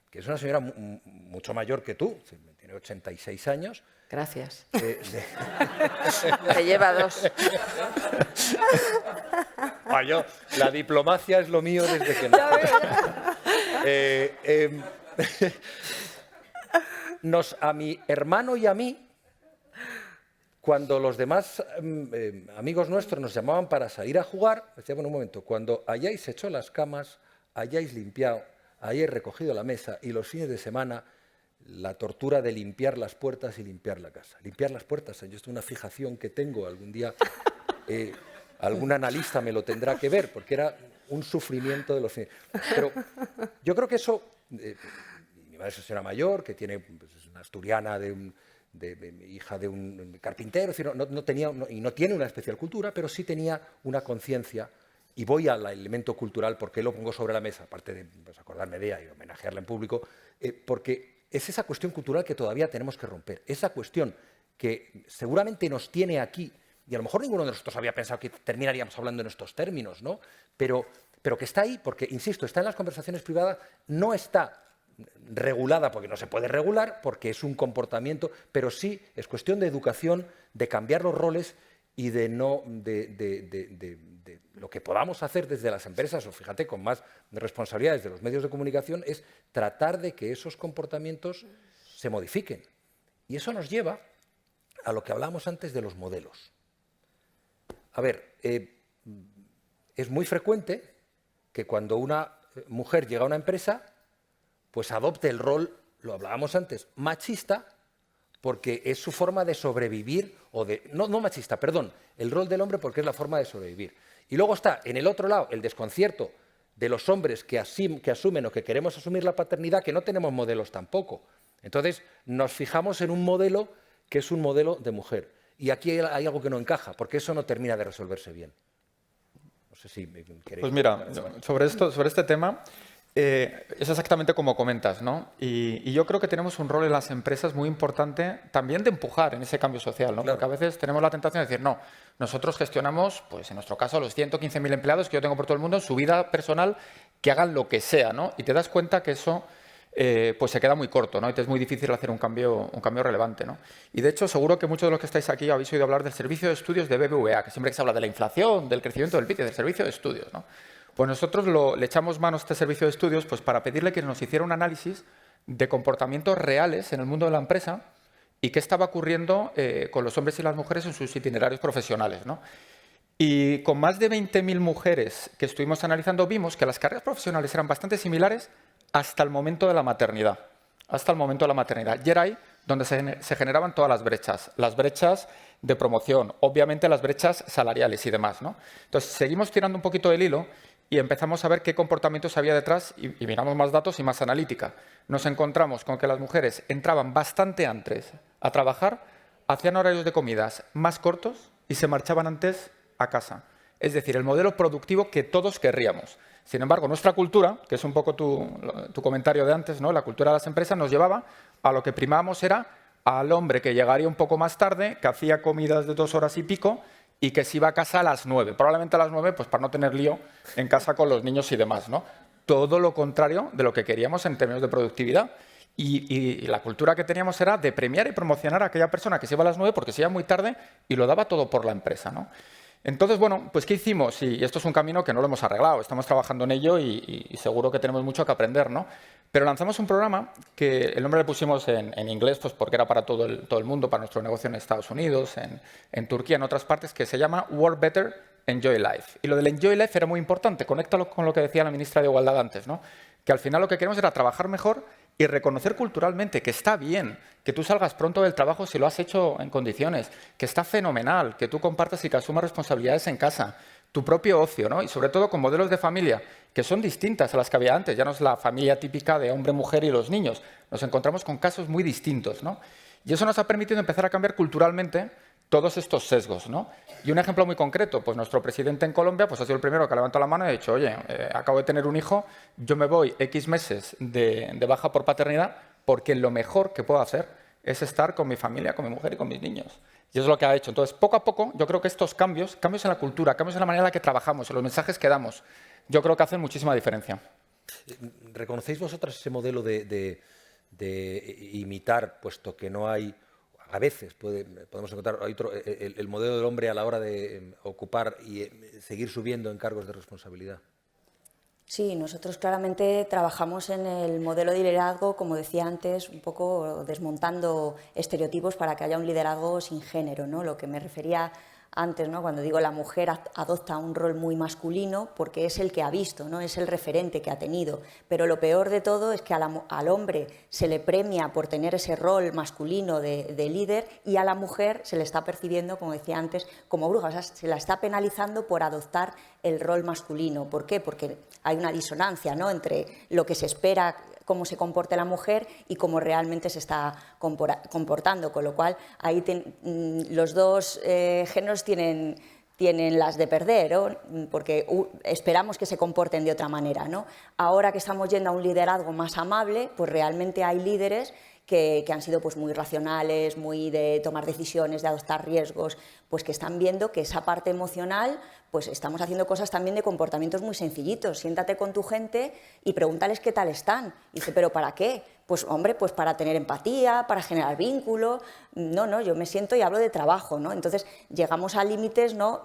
B: que es una señora mucho mayor que tú, tiene 86 años.
C: Gracias. Te lleva 2.
B: La diplomacia es lo mío desde que a mi hermano y a mí, cuando los demás amigos nuestros nos llamaban para salir a jugar, decía, bueno, un momento, cuando hayáis hecho las camas, hayáis limpiado, hayáis recogido la mesa y los fines de semana la tortura de limpiar las puertas y limpiar la casa. Limpiar las puertas, yo esto es una fijación que tengo, algún día algún analista me lo tendrá que ver, porque era un sufrimiento de los fines. Pero yo creo que eso, mi madre es una señora mayor, que tiene, pues, es una asturiana hija de un carpintero, es decir, no tenía, y no tiene una especial cultura, pero sí tenía una conciencia. Y voy al elemento cultural, porque lo pongo sobre la mesa, aparte de pues, acordarme de ella y homenajearla en público, porque es esa cuestión cultural que todavía tenemos que romper. Esa cuestión que seguramente nos tiene aquí, y a lo mejor ninguno de nosotros había pensado que terminaríamos hablando en estos términos, ¿no? Pero que está ahí, porque, insisto, está en las conversaciones privadas, no está regulada, porque no se puede regular, porque es un comportamiento, pero sí es cuestión de educación, de cambiar los roles y de lo que podamos hacer desde las empresas, o fíjate, con más responsabilidades de los medios de comunicación, es tratar de que esos comportamientos se modifiquen. Y eso nos lleva a lo que hablábamos antes de los modelos. A ver, es muy frecuente que cuando una mujer llega a una empresa, pues adopte el rol, lo hablábamos antes, machista, porque es su forma de sobrevivir, no machista, perdón, el rol del hombre porque es la forma de sobrevivir. Y luego está, en el otro lado, el desconcierto de los hombres que asumen o que queremos asumir la paternidad, que no tenemos modelos tampoco. Entonces, nos fijamos en un modelo que es un modelo de mujer. Y aquí hay algo que no encaja, porque eso no termina de resolverse bien. No sé si me queréis...
E: Pues mira, sobre este tema, es exactamente como comentas, ¿no? Y yo creo que tenemos un rol en las empresas muy importante también de empujar en ese cambio social, ¿no?
B: Claro.
E: Porque a veces tenemos la tentación de decir, no, nosotros gestionamos, pues en nuestro caso, los 115.000 empleados que yo tengo por todo el mundo en su vida personal, que hagan lo que sea, ¿no? Y te das cuenta que eso pues se queda muy corto, ¿no? Y te es muy difícil hacer un cambio relevante, ¿no? Y de hecho, seguro que muchos de los que estáis aquí habéis oído hablar del servicio de estudios de BBVA, que siempre que se habla de la inflación, del crecimiento del PIB, del servicio de estudios, ¿no? Pues nosotros le echamos mano a este servicio de estudios pues para pedirle que nos hiciera un análisis de comportamientos reales en el mundo de la empresa y qué estaba ocurriendo con los hombres y las mujeres en sus itinerarios profesionales, ¿no? Y con más de 20.000 mujeres que estuvimos analizando vimos que las carreras profesionales eran bastante similares hasta el momento de la maternidad. Hasta el momento de la maternidad. Y era ahí donde se generaban todas las brechas de promoción, obviamente las brechas salariales y demás, ¿no? Entonces, seguimos tirando un poquito del hilo y empezamos a ver qué comportamientos había detrás y miramos más datos y más analítica. Nos encontramos con que las mujeres entraban bastante antes a trabajar, hacían horarios de comidas más cortos y se marchaban antes a casa. Es decir, el modelo productivo que todos querríamos. Sin embargo, nuestra cultura, que es un poco tu comentario de antes, ¿no? La cultura de las empresas nos llevaba a lo que primábamos era al hombre que llegaría un poco más tarde, que hacía comidas de 2 horas y pico y que se iba a casa a las 9. Probablemente a las 9, pues para no tener lío en casa con los niños y demás, ¿no? todo lo contrario de lo que queríamos en términos de productividad. Y la cultura que teníamos era de premiar y promocionar a aquella persona que se iba a las 9 porque se iba muy tarde y lo daba todo por la empresa, ¿no? Entonces, bueno, pues ¿qué hicimos? Y esto es un camino que no lo hemos arreglado, estamos trabajando en ello y seguro que tenemos mucho que aprender, ¿no? Pero lanzamos un programa que el nombre le pusimos en inglés pues porque era para todo el mundo, para nuestro negocio en Estados Unidos, en Turquía, en otras partes, que se llama Work Better, Enjoy Life. Y lo del Enjoy Life era muy importante, conéctalo con lo que decía la ministra de Igualdad antes, ¿no? Que al final lo que queremos era trabajar mejor y reconocer culturalmente que está bien que tú salgas pronto del trabajo si lo has hecho en condiciones, que está fenomenal que tú compartas y que asumas responsabilidades en casa, tu propio ocio, ¿no? Y sobre todo con modelos de familia que son distintas a las que había antes. Ya no es la familia típica de hombre, mujer y los niños. Nos encontramos con casos muy distintos, ¿no? Y eso nos ha permitido empezar a cambiar culturalmente todos estos sesgos, ¿no? Y un ejemplo muy concreto, pues nuestro presidente en Colombia pues ha sido el primero que ha levantado la mano y ha dicho, oye, acabo de tener un hijo, yo me voy X meses de baja por paternidad porque lo mejor que puedo hacer es estar con mi familia, con mi mujer y con mis niños. Y eso es lo que ha hecho. Entonces, poco a poco, yo creo que estos cambios en la cultura, cambios en la manera en la que trabajamos, en los mensajes que damos, yo creo que hacen muchísima diferencia.
B: ¿Reconocéis vosotras ese modelo de imitar, puesto que no hay... A veces podemos encontrar el modelo del hombre a la hora de ocupar y seguir subiendo en cargos de responsabilidad?
F: Sí, nosotros claramente trabajamos en el modelo de liderazgo, como decía antes, un poco desmontando estereotipos para que haya un liderazgo sin género, ¿no? Lo que me refería antes, ¿no? Cuando digo la mujer adopta un rol muy masculino porque es el que ha visto, ¿no? Es el referente que ha tenido. Pero lo peor de todo es que al hombre se le premia por tener ese rol masculino de líder y a la mujer se le está percibiendo, como decía antes, como bruja. O sea, se la está penalizando por adoptar el rol masculino. ¿Por qué? Porque hay una disonancia, ¿no? Entre lo que se espera, cómo se comporte la mujer y cómo realmente se está comportando, con lo cual ahí los dos géneros tienen las de perder, ¿no? Porque esperamos que se comporten de otra manera, ¿no? Ahora que estamos yendo a un liderazgo más amable, pues realmente hay líderes que han sido pues muy racionales, muy de tomar decisiones, de adoptar riesgos, pues que están viendo que esa parte emocional, pues estamos haciendo cosas también de comportamientos muy sencillitos. Siéntate con tu gente y pregúntales qué tal están. Y dice, ¿pero para qué? Pues hombre, pues para tener empatía, para generar vínculo. No, yo me siento y hablo de trabajo, ¿no? Entonces llegamos a límites, ¿no?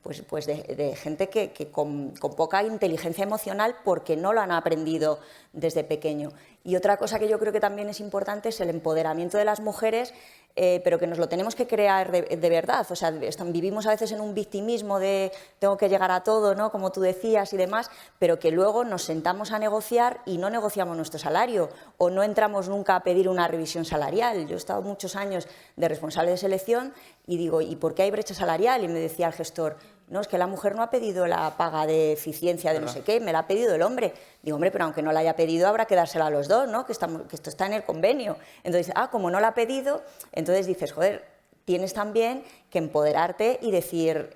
F: Pues de gente que con poca inteligencia emocional porque no lo han aprendido desde pequeño. Y otra cosa que yo creo que también es importante es el empoderamiento de las mujeres, pero que nos lo tenemos que crear de verdad. O sea, vivimos a veces en un victimismo de tengo que llegar a todo, ¿no? Como tú decías y demás, pero que luego nos sentamos a negociar y no negociamos nuestro salario o no entramos nunca a pedir una revisión salarial. Yo he estado muchos años de responsable de selección y digo, ¿y por qué hay brecha salarial? Y me decía el gestor, no, es que la mujer no ha pedido la paga de eficiencia de no sé qué, me la ha pedido el hombre. Digo, hombre, pero aunque no la haya pedido, habrá que dársela a los dos, ¿no? Que esto está en el convenio. Entonces, como no la ha pedido, entonces dices, joder, tienes también que empoderarte y decir,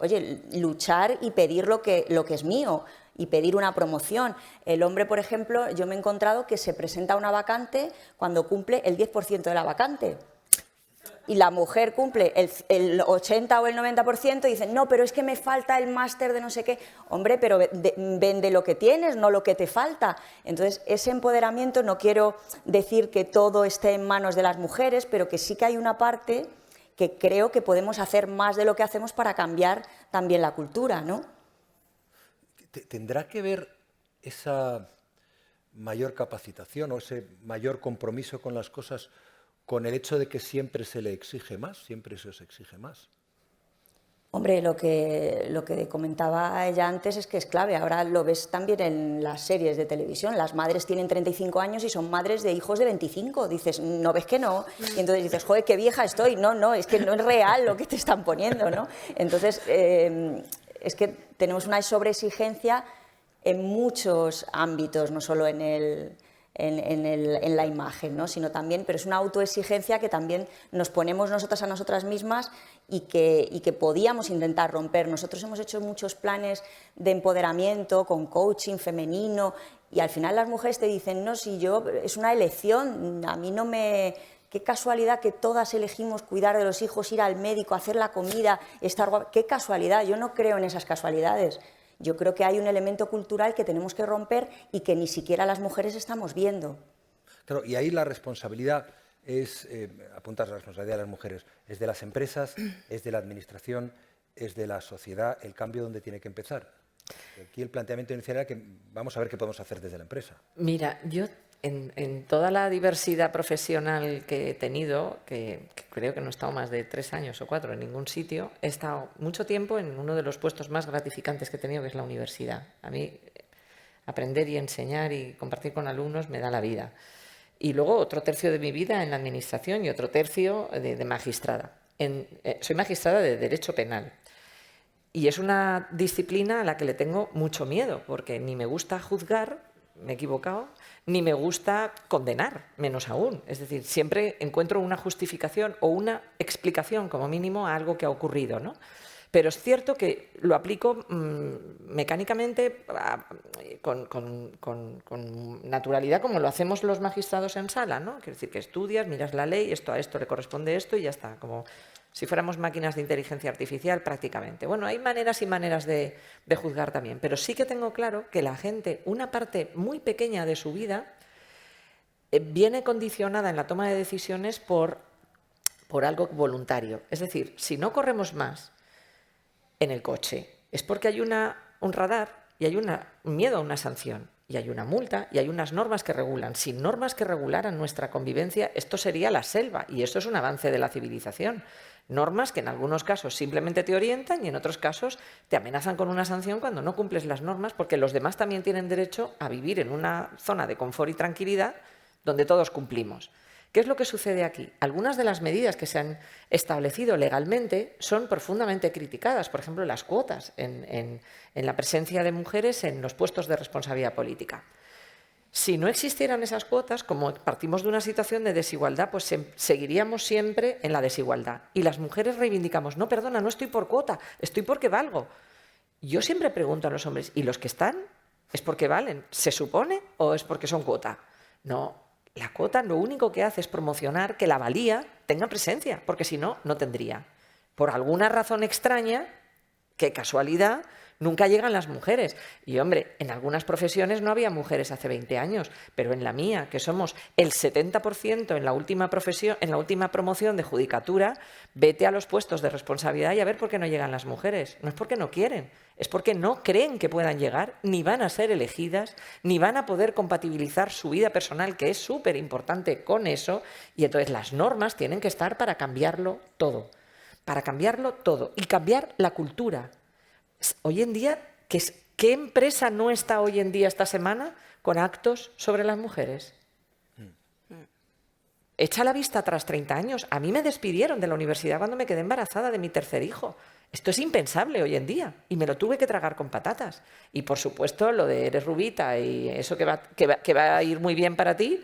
F: oye, luchar y pedir lo que es mío y pedir una promoción. El hombre, por ejemplo, yo me he encontrado que se presenta una vacante cuando cumple el 10% de la vacante. Y la mujer cumple el 80 o el 90% y dicen, no, pero es que me falta el máster de no sé qué. Hombre, pero vende lo que tienes, no lo que te falta. Entonces, ese empoderamiento, no quiero decir que todo esté en manos de las mujeres, pero que sí que hay una parte que creo que podemos hacer más de lo que hacemos para cambiar también la cultura, ¿no?
B: ¿Tendrá que ver esa mayor capacitación o ese mayor compromiso con las cosas con el hecho de que siempre se le exige más, siempre se os exige más?
F: Hombre, lo que comentaba ella antes es que es clave. Ahora lo ves también en las series de televisión. Las madres tienen 35 años y son madres de hijos de 25. Dices, ¿no ves que no? Y entonces dices, joder, qué vieja estoy. No, es que no es real lo que te están poniendo, ¿no? Entonces, es que tenemos una sobreexigencia en muchos ámbitos, no solo en la imagen, ¿no? Sino también, pero es una autoexigencia que también nos ponemos nosotras a nosotras mismas y que podíamos intentar romper. Nosotros hemos hecho muchos planes de empoderamiento con coaching femenino y al final las mujeres te dicen, no, si yo, es una elección, a mí no me... Qué casualidad que todas elegimos cuidar de los hijos, ir al médico, hacer la comida, estar guapa. Qué casualidad, yo no creo en esas casualidades. Yo creo que hay un elemento cultural que tenemos que romper y que ni siquiera las mujeres estamos viendo.
B: Claro, y ahí la responsabilidad es, apuntas a la responsabilidad de las mujeres, es de las empresas, es de la administración, es de la sociedad, el cambio donde tiene que empezar. Aquí el planteamiento inicial era que vamos a ver qué podemos hacer desde la empresa.
C: Mira, yo en toda la diversidad profesional que he tenido, que creo que no he estado más de 3 años o 4 en ningún sitio, he estado mucho tiempo en uno de los puestos más gratificantes que he tenido, que es la universidad. A mí aprender y enseñar y compartir con alumnos me da la vida. Y luego otro tercio de mi vida en la administración y otro tercio de magistrada. Soy magistrada de Derecho Penal. Y es una disciplina a la que le tengo mucho miedo, porque ni me gusta juzgar, me he equivocado, ni me gusta condenar, menos aún. Es decir, siempre encuentro una justificación o una explicación, como mínimo, a algo que ha ocurrido, ¿no? Pero es cierto que lo aplico mecánicamente, con naturalidad, como lo hacemos los magistrados en sala, ¿no? Quiere decir que estudias, miras la ley, esto a esto le corresponde esto y ya está, como si fuéramos máquinas de inteligencia artificial prácticamente. Bueno, hay maneras y maneras de juzgar también, pero sí que tengo claro que la gente, una parte muy pequeña de su vida, viene condicionada en la toma de decisiones por algo voluntario. Es decir, si no corremos más en el coche, es porque hay un radar y hay un miedo a una sanción, y hay una multa y hay unas normas que regulan. Sin normas que regularan nuestra convivencia, esto sería la selva, y esto es un avance de la civilización. Normas que en algunos casos simplemente te orientan y en otros casos te amenazan con una sanción cuando no cumples las normas, porque los demás también tienen derecho a vivir en una zona de confort y tranquilidad donde todos cumplimos. ¿Qué es lo que sucede aquí? Algunas de las medidas que se han establecido legalmente son profundamente criticadas. Por ejemplo, las cuotas en la presencia de mujeres en los puestos de responsabilidad política. Si no existieran esas cuotas, como partimos de una situación de desigualdad, pues seguiríamos siempre en la desigualdad. Y las mujeres reivindicamos, no, perdona, no estoy por cuota, estoy porque valgo. Yo siempre pregunto a los hombres, ¿y los que están? ¿Es porque valen? ¿Se supone o es porque son cuota? No, la cuota lo único que hace es promocionar que la valía tenga presencia, porque si no, no tendría. Por alguna razón extraña, qué casualidad, nunca llegan las mujeres. Y, hombre, en algunas profesiones no había mujeres hace 20 años, pero en la mía, que somos el 70% en la última promoción de judicatura, vete a los puestos de responsabilidad y a ver por qué no llegan las mujeres. No es porque no quieren, es porque no creen que puedan llegar, ni van a ser elegidas, ni van a poder compatibilizar su vida personal, que es súper importante, con eso, y entonces las normas tienen que estar para cambiarlo todo. Para cambiarlo todo y cambiar la cultura. Hoy en día, ¿qué empresa no está hoy en día esta semana con actos sobre las mujeres? Echa la vista atrás 30 años. A mí me despidieron de la universidad cuando me quedé embarazada de mi tercer hijo. Esto es impensable hoy en día y me lo tuve que tragar con patatas. Y por supuesto lo de eres rubita y eso que va a ir muy bien para ti,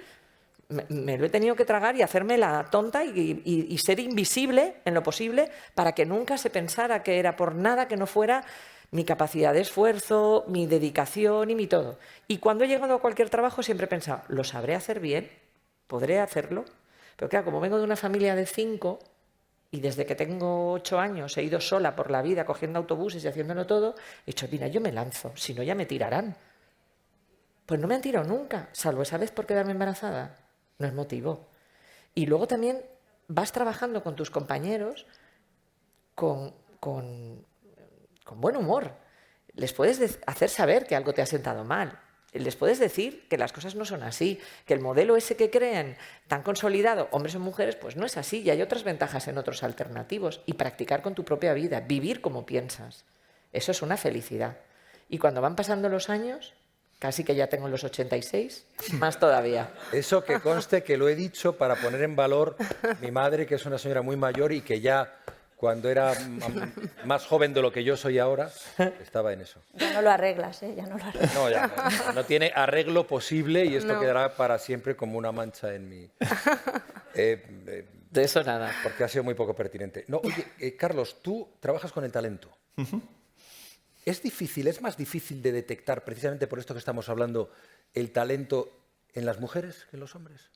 C: me lo he tenido que tragar y hacerme la tonta y ser invisible en lo posible para que nunca se pensara que era por nada que no fuera mi capacidad de esfuerzo, mi dedicación y mi todo. Y cuando he llegado a cualquier trabajo siempre he pensado, ¿lo sabré hacer bien? ¿Podré hacerlo? Pero claro, como vengo de una familia de 5 y desde que tengo 8 años he ido sola por la vida cogiendo autobuses y haciéndolo todo, he dicho, mira, yo me lanzo, si no ya me tirarán. Pues no me han tirado nunca, salvo esa vez por quedarme embarazada. No es motivo. Y luego también vas trabajando con tus compañeros con buen humor. Les puedes hacer saber que algo te ha sentado mal. Les puedes decir que las cosas no son así, que el modelo ese que creen tan consolidado, hombres o mujeres, pues no es así y hay otras ventajas en otros alternativos. Y practicar con tu propia vida, vivir como piensas. Eso es una felicidad. Y cuando van pasando los años, casi que ya tengo los 86, más todavía.
B: Eso que conste que lo he dicho para poner en valor mi madre, que es una señora muy mayor y que ya cuando era más joven de lo que yo soy ahora, estaba en eso.
F: Ya no lo arreglas, ¿eh? Ya no lo arreglas.
B: No, ya no tiene arreglo posible y esto quedará para siempre como una mancha en mi...
C: de eso nada.
B: Porque ha sido muy poco pertinente. No, oye, Carlos, tú trabajas con el talento. ¿Es difícil, es más difícil de detectar, precisamente por esto que estamos hablando, el talento en las mujeres que en los hombres?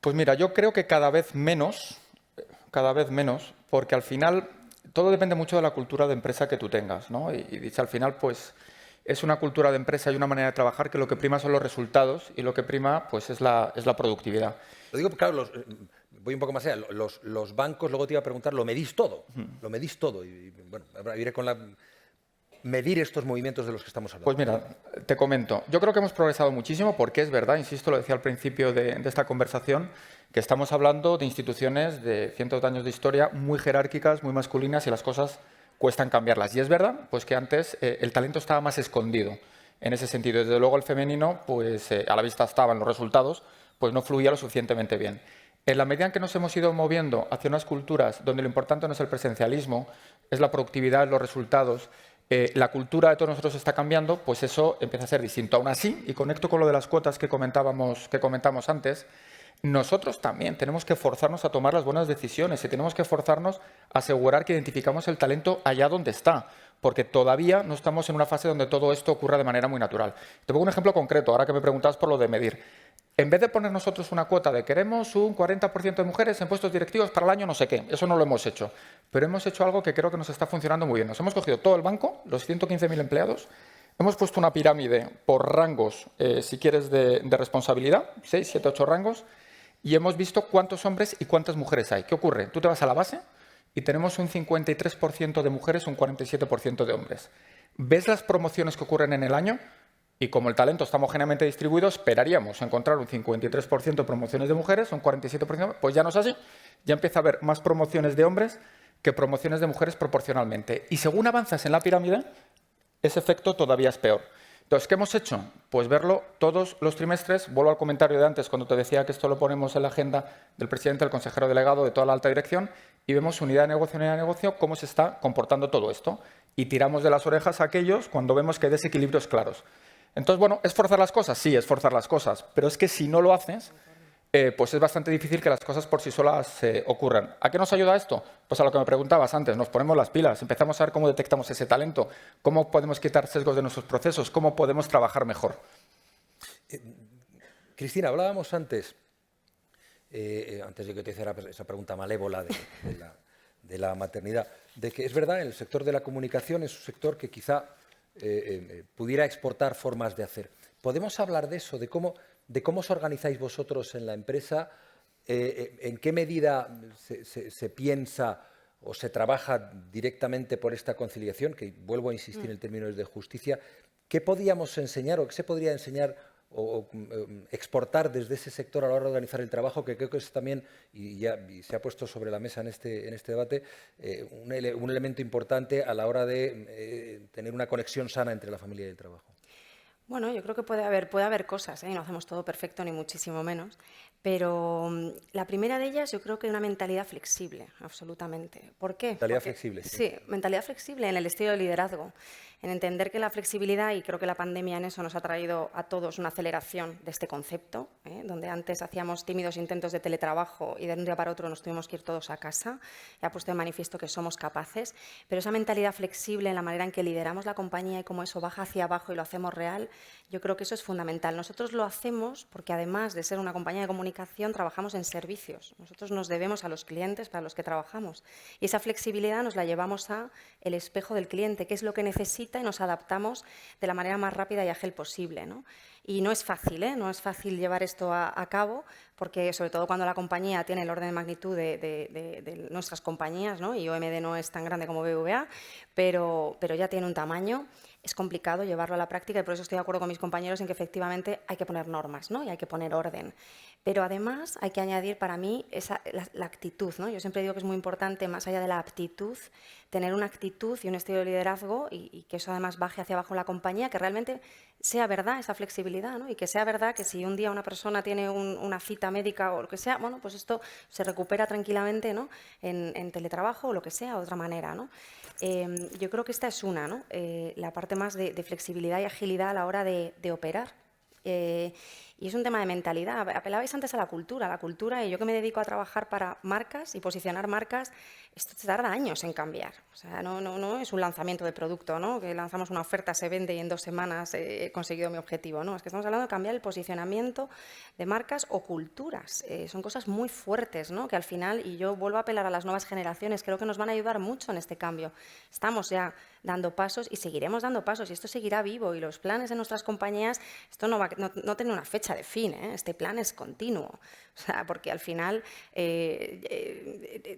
E: Pues mira, yo creo que cada vez menos, porque al final todo depende mucho de la cultura de empresa que tú tengas, ¿no? Y dicho al final, pues es una cultura de empresa y una manera de trabajar que lo que prima son los resultados y lo que prima pues es la productividad.
B: Lo digo porque, claro, voy un poco más allá. Los bancos, luego te iba a preguntar, lo medís todo. Lo medís todo. Y bueno, ahora iré con medir estos movimientos de los que estamos hablando.
E: Pues mira, te comento. Yo creo que hemos progresado muchísimo porque es verdad, insisto, lo decía al principio de esta conversación, que estamos hablando de instituciones de cientos de años de historia muy jerárquicas, muy masculinas y las cosas cuestan cambiarlas. Y es verdad pues que antes el talento estaba más escondido en ese sentido. Desde luego el femenino, pues a la vista estaban los resultados, pues no fluía lo suficientemente bien. En la medida en que nos hemos ido moviendo hacia unas culturas donde lo importante no es el presencialismo, es la productividad, los resultados, la cultura de todos nosotros está cambiando, pues eso empieza a ser distinto. Aún así, y conecto con lo de las cuotas que comentamos antes, nosotros también tenemos que forzarnos a tomar las buenas decisiones y tenemos que forzarnos a asegurar que identificamos el talento allá donde está, porque todavía no estamos en una fase donde todo esto ocurra de manera muy natural. Te pongo un ejemplo concreto, ahora que me preguntabas por lo de medir. En vez de poner nosotros una cuota de queremos un 40% de mujeres en puestos directivos para el año no sé qué, eso no lo hemos hecho, pero hemos hecho algo que creo que nos está funcionando muy bien. Nos hemos cogido todo el banco, los 115.000 empleados, hemos puesto una pirámide por rangos, si quieres, de responsabilidad, 6, 7, 8 rangos, y hemos visto cuántos hombres y cuántas mujeres hay. ¿Qué ocurre? Tú te vas a la base y tenemos un 53% de mujeres, un 47% de hombres. ¿Ves las promociones que ocurren en el año? Y como el talento está homogéneamente distribuido, esperaríamos encontrar un 53% de promociones de mujeres, un 47%, pues ya no es así. Ya empieza a haber más promociones de hombres que promociones de mujeres proporcionalmente. Y según avanzas en la pirámide, ese efecto todavía es peor. Entonces, ¿qué hemos hecho? Pues verlo todos los trimestres. Vuelvo al comentario de antes, cuando te decía que esto lo ponemos en la agenda del presidente, del consejero delegado, de toda la alta dirección, y vemos unidad de negocio, cómo se está comportando todo esto. Y tiramos de las orejas a aquellos cuando vemos que hay desequilibrios claros. Entonces, bueno, ¿es forzar las cosas? Sí, es forzar las cosas, pero es que si no lo haces, pues es bastante difícil que las cosas por sí solas ocurran. ¿A qué nos ayuda esto? Pues a lo que me preguntabas antes, nos ponemos las pilas, empezamos a ver cómo detectamos ese talento, cómo podemos quitar sesgos de nuestros procesos, cómo podemos trabajar mejor.
B: Cristina, hablábamos antes de que te hiciera esa pregunta malévola de la maternidad, de que es verdad, el sector de la comunicación es un sector que quizá pudiera exportar formas de hacer. ¿Podemos hablar de eso, de cómo os organizáis vosotros en la empresa? ¿En qué medida se piensa o se trabaja directamente por esta conciliación? Que vuelvo a insistir en términos de justicia. ¿Qué podíamos enseñar o qué se podría enseñar o exportar desde ese sector a la hora de organizar el trabajo, que creo que es también, y se ha puesto sobre la mesa en este debate, un elemento importante a la hora de tener una conexión sana entre la familia y el trabajo?
D: Bueno, yo creo que puede haber cosas, y no hacemos todo perfecto ni muchísimo menos, pero la primera de ellas yo creo que una mentalidad flexible, absolutamente. ¿Por qué?
B: Mentalidad flexible.
D: Sí, mentalidad flexible en el estilo de liderazgo, en entender que la flexibilidad, y creo que la pandemia en eso nos ha traído a todos una aceleración de este concepto, donde antes hacíamos tímidos intentos de teletrabajo y de un día para otro nos tuvimos que ir todos a casa, y ha puesto de manifiesto que somos capaces, pero esa mentalidad flexible en la manera en que lideramos la compañía y cómo eso baja hacia abajo y lo hacemos real, yo creo que eso es fundamental. Nosotros lo hacemos porque además de ser una compañía de comunicación, trabajamos en servicios. Nosotros nos debemos a los clientes para los que trabajamos. Y esa flexibilidad nos la llevamos a el espejo del cliente, qué es lo que necesita, y nos adaptamos de la manera más rápida y ágil posible, ¿no? Y no es fácil, no es fácil llevar esto a cabo, porque sobre todo cuando la compañía tiene el orden de magnitud de nuestras compañías, ¿no? Y OMD no es tan grande como BBVA, pero ya tiene un tamaño. Es complicado llevarlo a la práctica y por eso estoy de acuerdo con mis compañeros en que efectivamente hay que poner normas, ¿no? Y hay que poner orden. Pero además hay que añadir para mí la actitud, ¿no? Yo siempre digo que es muy importante, más allá de la aptitud, tener una actitud y un estilo de liderazgo y que eso además baje hacia abajo la compañía, que realmente sea verdad esa flexibilidad, ¿no? Y que sea verdad que si un día una persona tiene una cita médica o lo que sea, bueno, pues esto se recupera tranquilamente, ¿no? En teletrabajo o lo que sea, de otra manera, ¿no? Yo creo que esta es una, ¿no? La parte más de flexibilidad y agilidad a la hora de operar. Y Y es un tema de mentalidad. Apelabais antes a la cultura, y yo que me dedico a trabajar para marcas y posicionar marcas, esto tarda años en cambiar. O sea, no es un lanzamiento de producto, ¿no? Que lanzamos una oferta, se vende y en 2 semanas he conseguido mi objetivo. No, es que estamos hablando de cambiar el posicionamiento de marcas o culturas. Son cosas muy fuertes, ¿no? Que al final, y yo vuelvo a apelar a las nuevas generaciones, creo que nos van a ayudar mucho en este cambio. Estamos ya dando pasos y seguiremos dando pasos, y esto seguirá vivo, y los planes de nuestras compañías, esto no tiene una fecha de fin, ¿eh? Este plan es continuo, o sea, porque al final,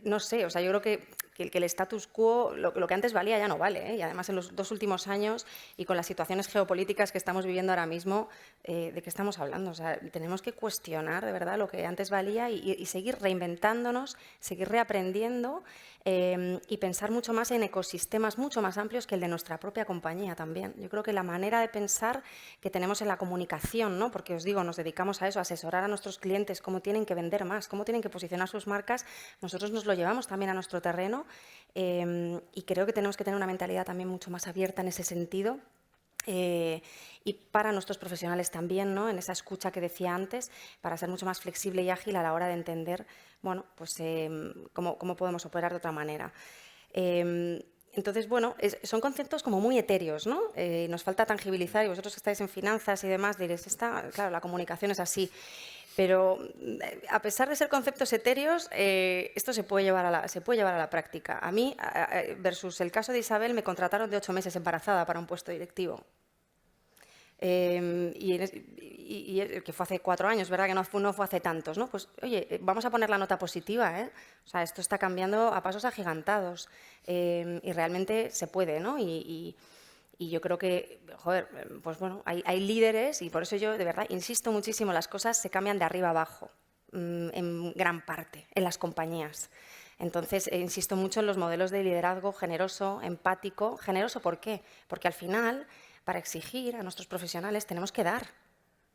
D: no sé, o sea, yo creo que el status quo, lo que antes valía ya no vale, ¿eh? Y además en los 2 últimos años y con las situaciones geopolíticas que estamos viviendo ahora mismo, ¿de qué estamos hablando? O sea, tenemos que cuestionar de verdad lo que antes valía y seguir reinventándonos, seguir reaprendiendo, y pensar mucho más en ecosistemas mucho más amplios que el de nuestra propia compañía también. Yo creo que la manera de pensar que tenemos en la comunicación, ¿no? Porque os digo, nos dedicamos a eso, a asesorar a nuestros clientes cómo tienen que vender más, cómo tienen que posicionar sus marcas, nosotros nos lo llevamos también a nuestro terreno, y creo que tenemos que tener una mentalidad también mucho más abierta en ese sentido. Y para nuestros profesionales también, ¿no? En esa escucha que decía antes, para ser mucho más flexible y ágil a la hora de entender, bueno, pues cómo podemos operar de otra manera. Entonces, bueno, son conceptos como muy etéreos, ¿no? Nos falta tangibilizar, y vosotros que estáis en finanzas y demás diréis, claro, la comunicación es así. Pero a pesar de ser conceptos etéreos, esto se puede llevar a la práctica. A mí, versus el caso de Isabel, me contrataron de 8 meses embarazada para un puesto directivo. Y que fue hace 4 años, ¿verdad? Que no fue hace tantos, ¿no? Pues, oye, vamos a poner la nota positiva, ¿eh? O sea, esto está cambiando a pasos agigantados, y realmente se puede, ¿no? Y yo creo que, joder, pues bueno, hay líderes, y por eso yo de verdad insisto muchísimo, las cosas se cambian de arriba abajo, en gran parte, en las compañías. Entonces, insisto mucho en los modelos de liderazgo generoso, empático. ¿Generoso por qué? Porque al final, para exigir a nuestros profesionales tenemos que dar.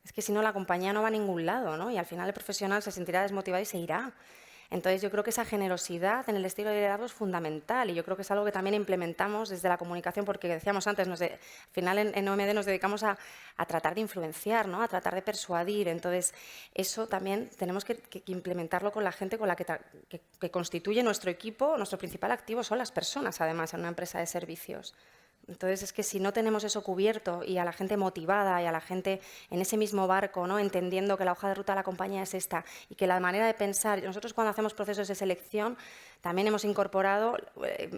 D: Es que si no, la compañía no va a ningún lado, ¿no? Y al final el profesional se sentirá desmotivado y se irá. Entonces, yo creo que esa generosidad en el estilo de liderazgo es fundamental, y yo creo que es algo que también implementamos desde la comunicación, porque decíamos antes, al final en OMD nos dedicamos a tratar de influenciar, ¿no? A tratar de persuadir. Entonces, eso también tenemos que implementarlo con la gente con la que constituye nuestro equipo. Nuestro principal activo son las personas, además, en una empresa de servicios. Entonces, es que si no tenemos eso cubierto, y a la gente motivada y a la gente en ese mismo barco, ¿no? Entendiendo que la hoja de ruta de la compañía es esta, y que la manera de pensar, nosotros cuando hacemos procesos de selección también hemos incorporado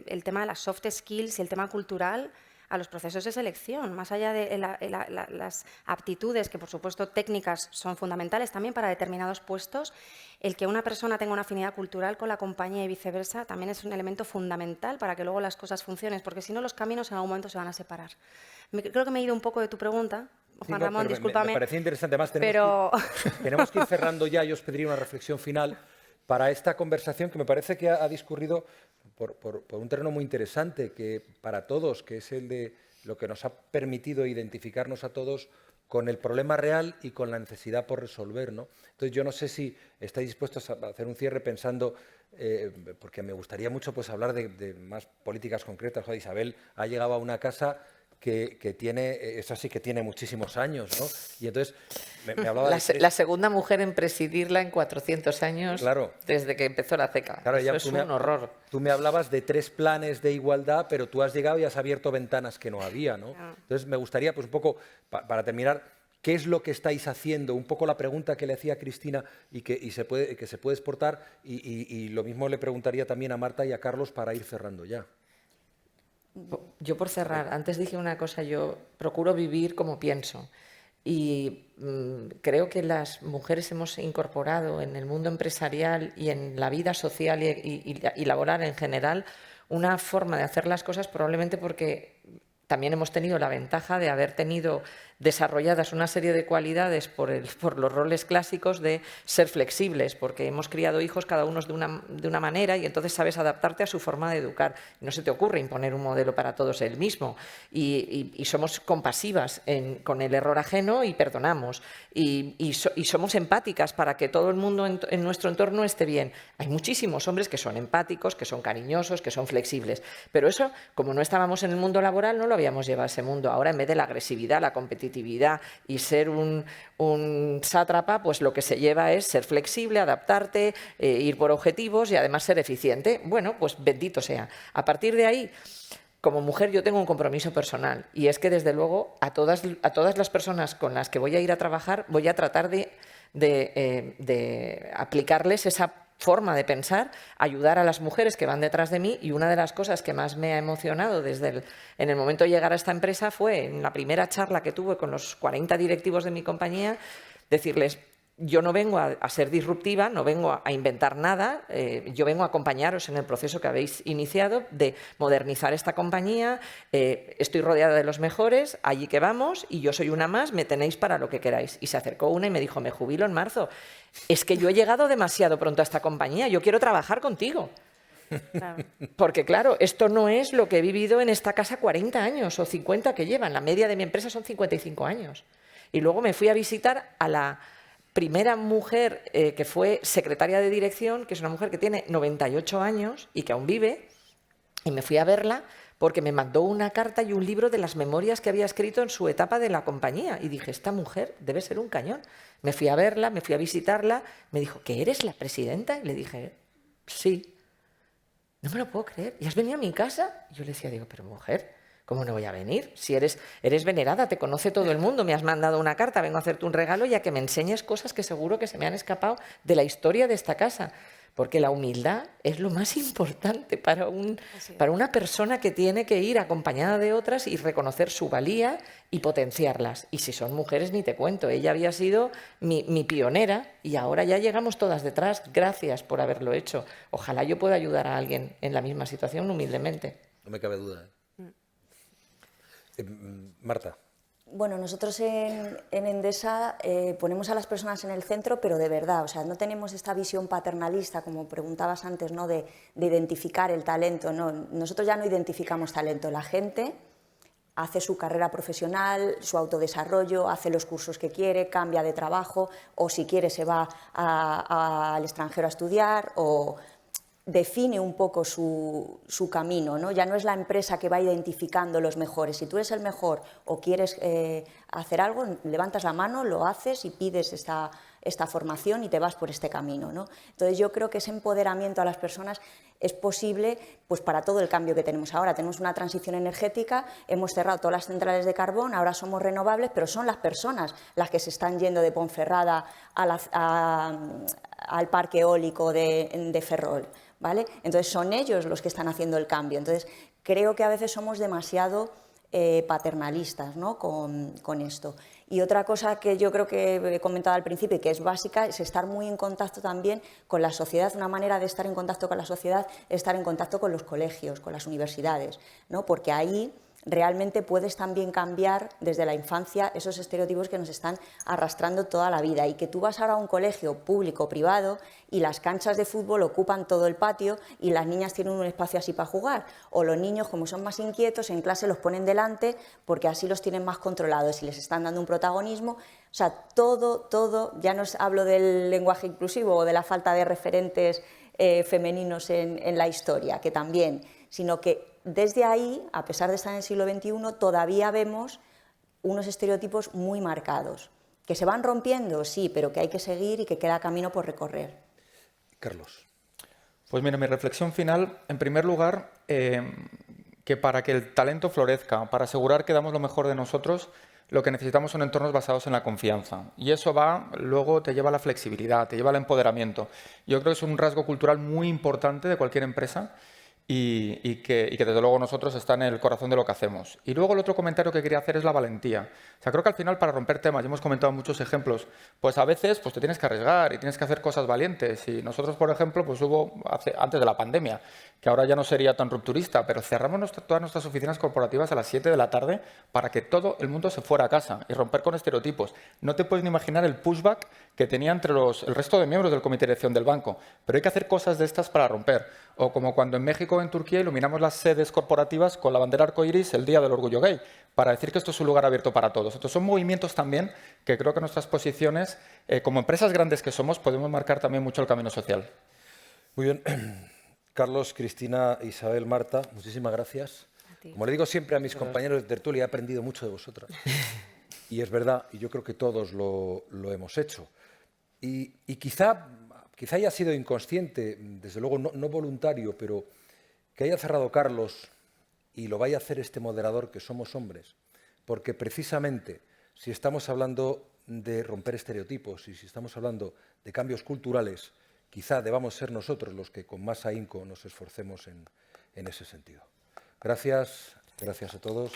D: el tema de las soft skills y el tema cultural a los procesos de selección, más allá de las aptitudes, que por supuesto técnicas son fundamentales también para determinados puestos. El que una persona tenga una afinidad cultural con la compañía y viceversa también es un elemento fundamental para que luego las cosas funcionen, porque si no, los caminos en algún momento se van a separar. Creo que me he ido un poco de tu pregunta, Juan Ramón, discúlpame.
B: Me parecía interesante. Además, tenemos que ir cerrando ya. Yo os pediría una reflexión final para esta conversación, que me parece que ha discurrido por un terreno muy interesante que para todos, que es el de lo que nos ha permitido identificarnos a todos con el problema real y con la necesidad por resolver, ¿no? Entonces, yo no sé si estáis dispuestos a hacer un cierre pensando, porque me gustaría mucho pues, hablar de más políticas concretas. Joder, Isabel ha llegado a una casa que tiene, es así, que tiene muchísimos años, ¿no? Y entonces me hablaba
C: la segunda mujer en presidirla en 400 años, claro, desde que empezó la CECA.
B: Claro,
C: eso es un horror.
B: Tú me hablabas de 3 planes de igualdad, pero tú has llegado y has abierto ventanas que no había, ¿no? Entonces me gustaría, pues un poco, para terminar, ¿qué es lo que estáis haciendo? Un poco la pregunta que le hacía a Cristina y que se puede exportar, y lo mismo le preguntaría también a Marta y a Carlos para ir cerrando ya.
C: Yo, por cerrar, antes dije una cosa, yo procuro vivir como pienso, y creo que las mujeres hemos incorporado en el mundo empresarial y en la vida social y laboral en general una forma de hacer las cosas, probablemente porque también hemos tenido la ventaja de haber tenido desarrolladas una serie de cualidades por los roles clásicos de ser flexibles, porque hemos criado hijos cada uno de una manera, y entonces sabes adaptarte a su forma de educar. No se te ocurre imponer un modelo para todos el mismo, y somos compasivas con el error ajeno y perdonamos, y somos empáticas para que todo el mundo en nuestro entorno esté bien. Hay muchísimos hombres que son empáticos, que son cariñosos, que son flexibles, pero eso, como no estábamos en el mundo laboral, no lo habíamos llevado a ese mundo. Ahora, en vez de la agresividad, la competitividad y ser un sátrapa, pues lo que se lleva es ser flexible, adaptarte, ir por objetivos y además ser eficiente. Bueno, pues bendito sea. A partir de ahí, como mujer yo tengo un compromiso personal y es que desde luego a todas las personas con las que voy a ir a trabajar voy a tratar de aplicarles esa forma de pensar, ayudar a las mujeres que van detrás de mí, y una de las cosas que más me ha emocionado en el momento de llegar a esta empresa fue en la primera charla que tuve con los 40 directivos de mi compañía, decirles: yo no vengo a ser disruptiva, no vengo a inventar nada, yo vengo a acompañaros en el proceso que habéis iniciado de modernizar esta compañía, estoy rodeada de los mejores, allí que vamos, y yo soy una más, me tenéis para lo que queráis. Y se acercó una y me dijo: me jubilo en marzo. Es que yo he llegado demasiado pronto a esta compañía, yo quiero trabajar contigo.
D: Claro.
C: Porque claro, esto no es lo que he vivido en esta casa 40 años o 50 que llevan, la media de mi empresa son 55 años. Y luego me fui a visitar a la primera mujer que fue secretaria de dirección, que es una mujer que tiene 98 años y que aún vive, y me fui a verla porque me mandó una carta y un libro de las memorias que había escrito en su etapa de la compañía. Y dije: esta mujer debe ser un cañón. Me fui a verla, me fui a visitarla, me dijo: ¿que eres la presidenta? Y le dije: sí. No me lo puedo creer. ¿Y has venido a mi casa? Y yo le decía, pero mujer, ¿cómo no voy a venir? Si eres venerada, te conoce todo el mundo, me has mandado una carta, vengo a hacerte un regalo y a que me enseñes cosas que seguro que se me han escapado de la historia de esta casa. Porque la humildad es lo más importante para una persona que tiene que ir acompañada de otras y reconocer su valía y potenciarlas. Y si son mujeres, ni te cuento. Ella había sido mi pionera y ahora ya llegamos todas detrás. Gracias por haberlo hecho. Ojalá yo pueda ayudar a alguien en la misma situación humildemente.
B: No me cabe duda. Marta.
F: Bueno, nosotros en Endesa ponemos a las personas en el centro, pero de verdad, o sea, no tenemos esta visión paternalista, como preguntabas antes, ¿no? de identificar el talento. No, nosotros ya no identificamos talento. La gente hace su carrera profesional, su autodesarrollo, hace los cursos que quiere, cambia de trabajo, o si quiere se va al extranjero a estudiar, o define un poco su camino, ¿no? Ya no es la empresa que va identificando los mejores. Si tú eres el mejor o quieres hacer algo, levantas la mano, lo haces y pides esta formación y te vas por este camino, ¿no? Entonces yo creo que ese empoderamiento a las personas es posible, pues, para todo el cambio que tenemos ahora. Tenemos una transición energética, hemos cerrado todas las centrales de carbón, ahora somos renovables, pero son las personas las que se están yendo de Ponferrada al parque eólico de Ferrol, ¿vale? Entonces son ellos los que están haciendo el cambio. Entonces creo que a veces somos demasiado paternalistas, ¿no? con esto. Y otra cosa que yo creo que he comentado al principio y que es básica es estar muy en contacto también con la sociedad. Una manera de estar en contacto con la sociedad es estar en contacto con los colegios, con las universidades, ¿no? Porque ahí realmente puedes también cambiar desde la infancia esos estereotipos que nos están arrastrando toda la vida, y que tú vas ahora a un colegio público o privado y las canchas de fútbol ocupan todo el patio y las niñas tienen un espacio así para jugar, o los niños, como son más inquietos, en clase los ponen delante porque así los tienen más controlados y les están dando un protagonismo. O sea, todo, ya no hablo del lenguaje inclusivo o de la falta de referentes femeninos en la historia, que también, sino que desde ahí, a pesar de estar en el siglo XXI, todavía vemos unos estereotipos muy marcados, que se van rompiendo, sí, pero que hay que seguir y que queda camino por recorrer.
B: Carlos.
E: Pues mira, mi reflexión final, en primer lugar, que para que el talento florezca, para asegurar que damos lo mejor de nosotros, lo que necesitamos son entornos basados en la confianza. Y eso luego te lleva a la flexibilidad, te lleva al empoderamiento. Yo creo que es un rasgo cultural muy importante de cualquier empresa y que desde luego nosotros está en el corazón de lo que hacemos. Y luego el otro comentario que quería hacer es la valentía. O sea, creo que al final, para romper temas, ya hemos comentado muchos ejemplos, pues a veces pues te tienes que arriesgar y tienes que hacer cosas valientes. Y nosotros, por ejemplo, pues antes de la pandemia, que ahora ya no sería tan rupturista, pero cerramos todas nuestras oficinas corporativas a las 7 de la tarde para que todo el mundo se fuera a casa y romper con estereotipos. No te puedes ni imaginar el pushback que tenía entre el resto de miembros del comité de dirección del banco. Pero hay que hacer cosas de estas para romper. O como cuando en México o en Turquía iluminamos las sedes corporativas con la bandera arcoíris el Día del Orgullo Gay, para decir que esto es un lugar abierto para todos. Estos son movimientos también que creo que nuestras posiciones, como empresas grandes que somos, podemos marcar también mucho el camino social.
B: Muy bien. Carlos, Cristina, Isabel, Marta, muchísimas gracias. Como le digo siempre a mis compañeros de tertulia, he aprendido mucho de vosotras. Y es verdad, y yo creo que todos lo hemos hecho. Y quizá haya sido inconsciente, desde luego no voluntario, pero que haya cerrado Carlos y lo vaya a hacer este moderador, que somos hombres, porque precisamente si estamos hablando de romper estereotipos y si estamos hablando de cambios culturales, quizá debamos ser nosotros los que con más ahínco nos esforcemos en ese sentido. Gracias a todos.